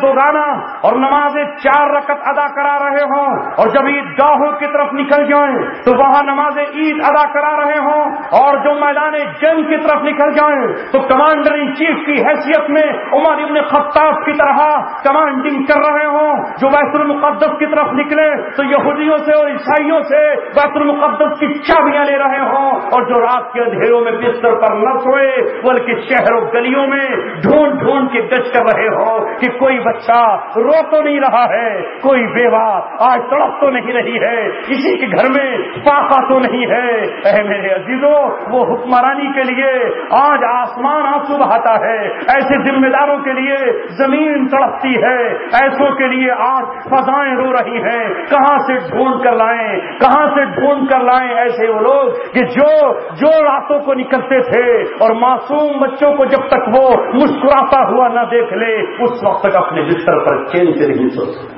دوگانہ اور نماز 4 رکعت ادا کرا رہے ہوں، اور جب عیدگاہوں کی طرف نکل جائیں تو وہاں نماز عید ادا کرا رہے ہوں، اور جو میدان جنگ کی طرف نکل جائیں تو کمانڈر ان چیف کی حیثیت میں عمر ابن خطاب کی طرح کمانڈنگ کر رہے ہوں، جو بیت المقدس کی طرف نکلے تو یہودیوں سے اور عیسائیوں سے بیت المقدس کی چابیاں لے رہے ہوں، اور جو رات کے اندھیروں میں بستر پر نہ سوئے بلکہ شہر و گلیوں میں ڈھونڈ ڈھونڈ کے گشت کر رہے ہو کہ کوئی بچہ رو تو نہیں رہا ہے, کوئی بیوہ آج تڑپ تو نہیں رہی ہے, کسی کے گھر میں فاقہ تو نہیں ہے. اے میرے عزیزوں, وہ حکمرانی کے لیے آج آسمان آنسو بہاتا ہے, ایسے ذمہ داروں کے لیے زمین تڑپتی ہے, ایسوں کے لیے آج فضائیں رو رہی ہیں. کہاں سے ڈھونڈ کر لائیں, کہاں سے ڈھونڈ کر لائیں ایسے وہ لوگ کہ جو راتوں کو نکلتے تھے اور معصوم بچوں کو جب تک وہ مسکراتا ہوا نہ دیکھ لے اس وقت تک اپنے بستر پر چین سے نہیں سو سکتے.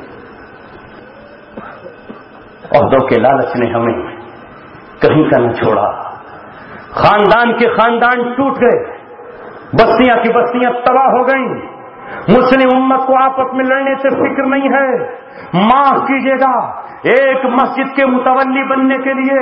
عہدوں کے لالچ نے ہمیں کہیں کا نہ چھوڑا, خاندان کے خاندان ٹوٹ گئے, بستیاں کی بستیاں تباہ ہو گئیں. مسلم امت کو آپس میں لڑنے سے فکر نہیں ہے. معاف کیجیے گا, ایک مسجد کے متولی بننے کے لیے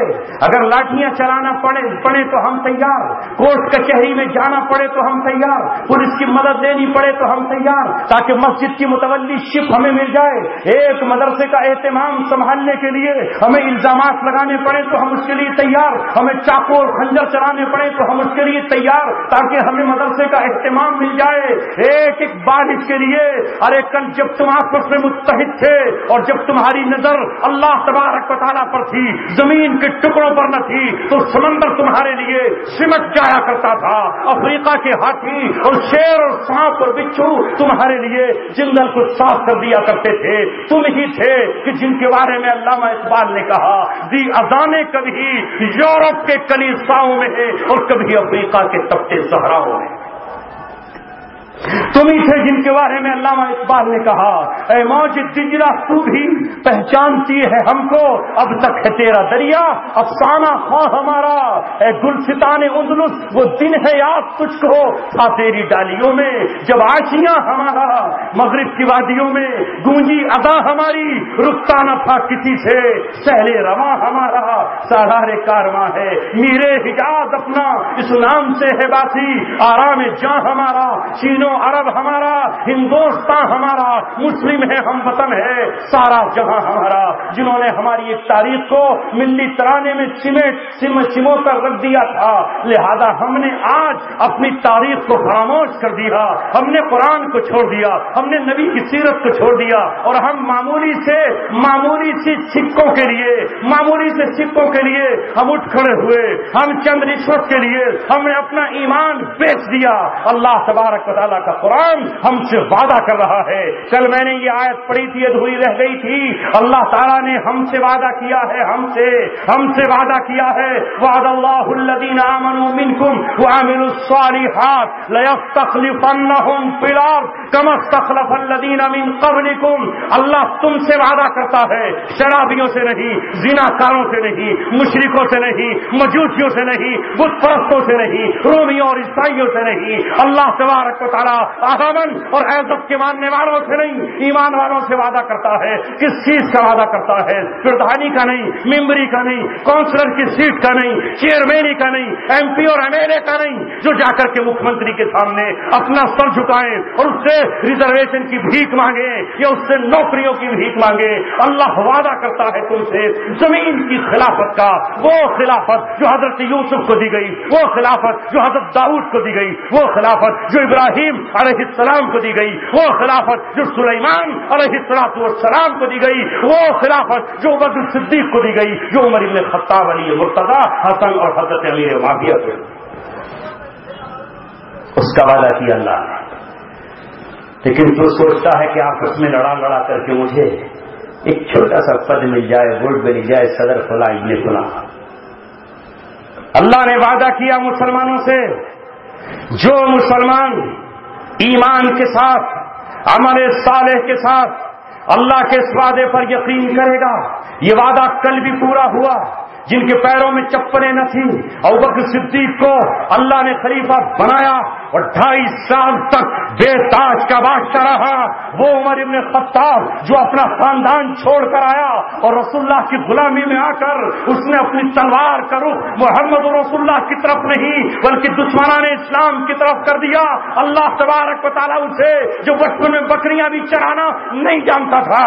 اگر لاٹھیاں چلانا پڑے تو ہم تیار, کورٹ کچہری میں جانا پڑے تو ہم تیار, پولیس کی مدد لینی پڑے تو ہم تیار, تاکہ مسجد کی متولی شپ ہمیں مل جائے. ایک مدرسے کا اہتمام سنبھالنے کے لیے ہمیں الزامات لگانے پڑے تو ہم اس کے لیے تیار, ہمیں چاقو اور خنجر چلانے پڑے تو ہم اس کے لیے تیار, تاکہ ہمیں مدرسے کا اہتمام مل جائے. ایک ایک بارش کے لیے, ارے کل جب تم آپس میں متحد تھے اور جب تمہاری نظر اللہ تبارک و تعالیٰ پر تھی, زمین کے ٹکڑوں پر نہ تھی, تو سمندر تمہارے لیے سمٹ جایا کرتا تھا. افریقہ کے ہاتھی اور شیر اور سانپ اور بچھو تمہارے لیے جنگل کو صاف کر دیا کرتے تھے. تم ہی تھے کہ جن کے بارے میں علامہ اقبال نے کہا, دی اذانیں کبھی یورپ کے کلیساؤں میں ہے اور کبھی افریقہ کے تپتے صحراؤں میں. تم ہی تھے جن کے بارے میں علامہ اقبال نے کہا, اے موج دجلہ تو بھی پہچانتی ہے ہم کو, اب تک ہے تیرا دریا افسانہ خواہ ہمارا. اے گلستان اندلس وہ دن ہے یاد تجھ کو, تھا تیری ڈالیوں میں جب آشیاں ہمارا. مغرب کی وادیوں میں گونجی ادا ہماری, رکتا نہ تھا کسی سے سہلے رواں ہمارا. سالار کارواں ہے میرے حجاز اپنا, اس نام سے ہے باسی آرام جاں ہمارا. چینو عرب ہمارا, ہندوستان ہمارا, مسلم ہے ہم وطن ہے سارا جہاں ہمارا. جنہوں نے ہماری ایک تاریخ کو ملی ترانے میں سمو کر رکھ دیا تھا, لہذا ہم نے آج اپنی تاریخ کو خاموش کر دیا. ہم نے قرآن کو چھوڑ دیا, ہم نے نبی کی سیرت کو چھوڑ دیا, اور ہم معمولی سی سکوں کے لیے ہم اٹھ کھڑے ہوئے. ہم چند رشوت کے لیے ہم نے اپنا ایمان بیچ دیا. اللہ تبارک و تعالیٰ کا قرآن ہم سے وعدہ کر رہا ہے. کل میں نے یہ آیت پڑھی تھی, ادھوری رہ گئی تھی. اللہ تعالیٰ نے ہم سے وعدہ کیا ہے, ہم سے وعدہ کیا ہے, وعد اللہ الذین آمنوا منکم وعملوا الصالحات لیستخلفنہم فی الارض کما استخلف الذین من قبلکم. اللہ تم سے وعدہ کرتا ہے, شرابیوں سے نہیں, زناکاروں سے نہیں, مشرکوں سے نہیں, مجوسیوں سے نہیں, بت پرستوں سے نہیں, رومیوں اور عیسائیوں سے نہیں. اللہ تبارک و تعالیٰ آمن اور عزت کے ماننے والوں سے نہیں, ایمان والوں سے وعدہ کرتا ہے. کس چیز کا وعدہ کرتا ہے؟ پردھانی کا نہیں, ممبری کا نہیں, کونسلر کی سیٹ کا نہیں, چیئرمین کا نہیں, ایم پی اور ایم ایل اے کا نہیں, جو جا کر کے مکھ منتری کے سامنے اپنا سر جھکائیں اور اس سے ریزرویشن کی بھیک مانگے یا اس سے نوکریوں کی بھیک مانگے. اللہ وعدہ کرتا ہے تم سے زمین کی خلافت کا, وہ خلافت جو حضرت یوسف کو دی گئی, وہ خلافت جو حضرت داؤد کو دی گئی, وہ خلافت جو ابراہیم علیہ السلام کو دی گئی, وہ خلافت جو سلیمان علیہ السلام کو دی گئی, وہ خلافت جو ابو بکر صدیق کو دی گئی, جو عمر بن خطاب, علی مرتضی, حسن اور حضرت امیر معاویہ کو. اس کا وعدہ کیا اللہ نے, لیکن تو سوچتا ہے کہ آپس میں لڑا کر کے مجھے ایک چھوٹا سا پد مل جائے, ووٹ مل جائے, صدر فلاں ابن فلاں. اللہ نے وعدہ کیا مسلمانوں سے, جو مسلمان ایمان کے ساتھ, عمل صالح کے ساتھ اللہ کے اس وعدے پر یقین کرے گا. یہ وعدہ کل بھی پورا ہوا. جن کے پیروں میں چپلیں نہ تھیں, ابو بکر صدیق کو اللہ نے خلیفہ بنایا اور 2.5 سال تک بے تاج کا بادشاہ رہا. وہ عمر ابن خطاب جو اپنا خاندان چھوڑ کر آیا اور رسول اللہ کی غلامی میں آ کر اس نے اپنی تلوار کا رخ محمد رسول اللہ کی طرف نہیں بلکہ دشمنان اسلام کی طرف کر دیا. اللہ تبارک و تعالیٰ اسے جو بچپن میں بکریاں بھی چرانا نہیں جانتا تھا,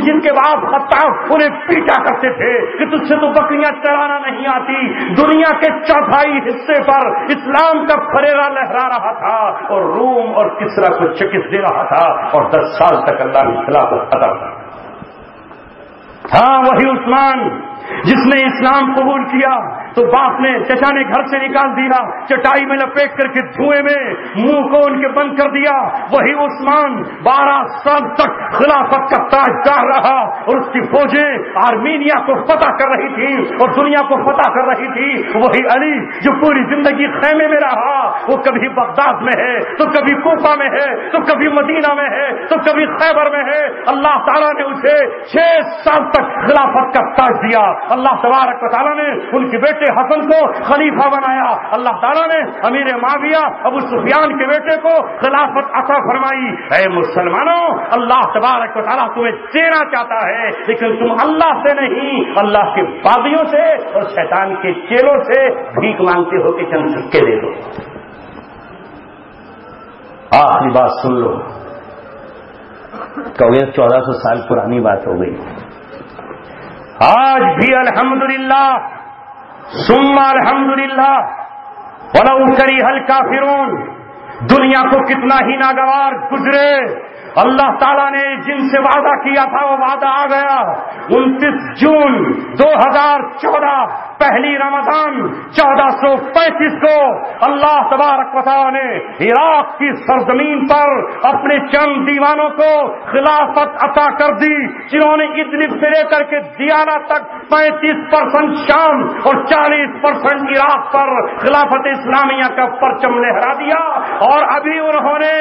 جن کے باپ خطاب انہیں پیٹا کرتے تھے کہ تجھ سے تو بکریاں دولت چلانا نہیں آتی. دنیا کے چوتھائی حصے پر اسلام کا فریرا لہرا رہا تھا اور روم اور کسرا کو شکست دے رہا تھا اور 10 سال تک اللہ نے خلافت عطا کی. ہاں وہی عثمان جس نے اسلام قبول کیا تو باپ نے چچا نے گھر سے نکال دیا, چٹائی میں لپیٹ کر کے دھوئیں میں منہ کو ان کے بند کر دیا. وہی عثمان 12 سال تک خلافت کا تاجدار رہا اور اس کی فوجیں آرمینیا کو فتح کر رہی تھی اور دنیا کو فتح کر رہی تھی. وہی علی جو پوری زندگی خیمے میں رہا, وہ کبھی بغداد میں ہے تو کبھی کوفہ میں ہے تو کبھی مدینہ میں ہے تو کبھی خیبر میں ہے. اللہ تعالیٰ نے اسے 6 سال تک خلافت کا تاج دیا. اللہ تبارک و تعالیٰ نے ان کے بیٹے حسن کو خلیفہ بنایا. اللہ تعالیٰ نے امیر معاویہ ابو سفیان کے بیٹے کو خلافت عطا فرمائی. اے مسلمانوں, اللہ تبارک و تعالیٰ تمہیں دینا چاہتا ہے لیکن تم اللہ سے نہیں, اللہ کے باغیوں سے اور شیطان کے چیلوں سے بھیک مانگتے ہو کہ چند سکے دے دو. آخری بات سن لو, کہ 1400 سال پرانی بات ہو گئی. آج بھی الحمدللہ ثم الحمدللہ ولو کرہ الکافرون, دنیا کو کتنا ہی ناگوار گزرے, اللہ تعالیٰ نے جن سے وعدہ کیا تھا وہ وعدہ آ گیا. 29 جون 2014 پہلی رمضان 1435 کو اللہ تبارک و تعالیٰ نے عراق کی سرزمین پر اپنے چند دیوانوں کو خلافت عطا کر دی, جنہوں نے ادلب سے لے کر کے دیانہ تک 35% شام اور 40% عراق پر خلافت اسلامیہ کا پرچم لہرا دیا. اور ابھی انہوں نے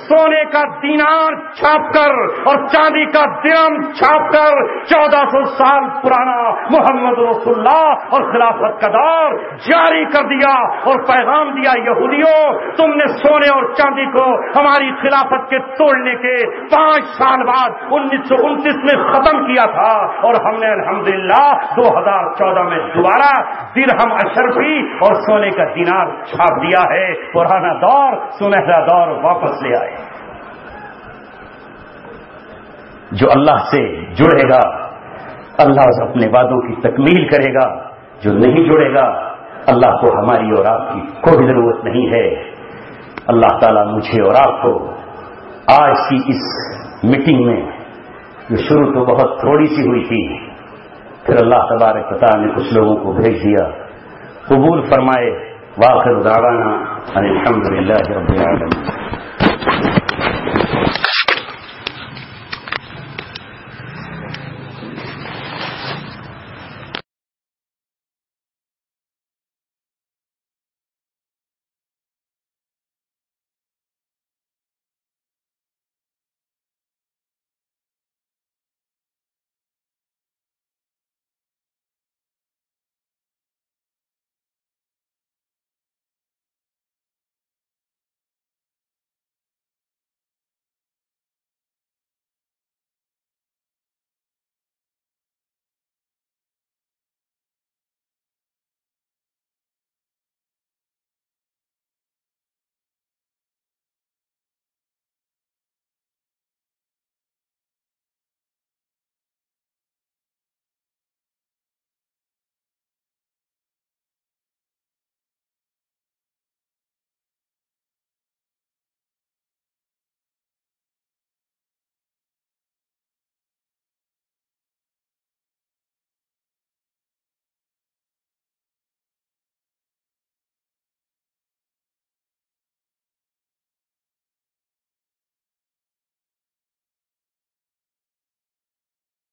سونے کا دینار چھاپ کر اور چاندی کا درہم چھاپ کر 1400 سال پرانا محمد رسول اللہ اور خلافت کا دور جاری کر دیا اور پیغام دیا, یہودیوں تم نے سونے اور چاندی کو ہماری خلافت کے توڑنے کے 5 سال بعد 1929 میں ختم کیا تھا اور ہم نے الحمدللہ 2014 میں دوبارہ درہم اشرفی اور سونے کا دینار چھاپ دیا ہے. پرانا دور سنہرا دور واپس لے آئے. جو اللہ سے جڑے گا اللہ اپنے وعدوں کی تکمیل کرے گا, جو نہیں جڑے گا اللہ کو ہماری اور آپ کی کوئی ضرورت نہیں ہے. اللہ تعالیٰ مجھے اور آپ کو آج کی اس میٹنگ میں جو شروع تو بہت تھوڑی سی ہوئی تھی, پھر اللہ تبارک و تعالیٰ نے کچھ لوگوں کو بھیج دیا, قبول فرمائے. وآخر دعوانا ان الحمد للہ رب العالمین.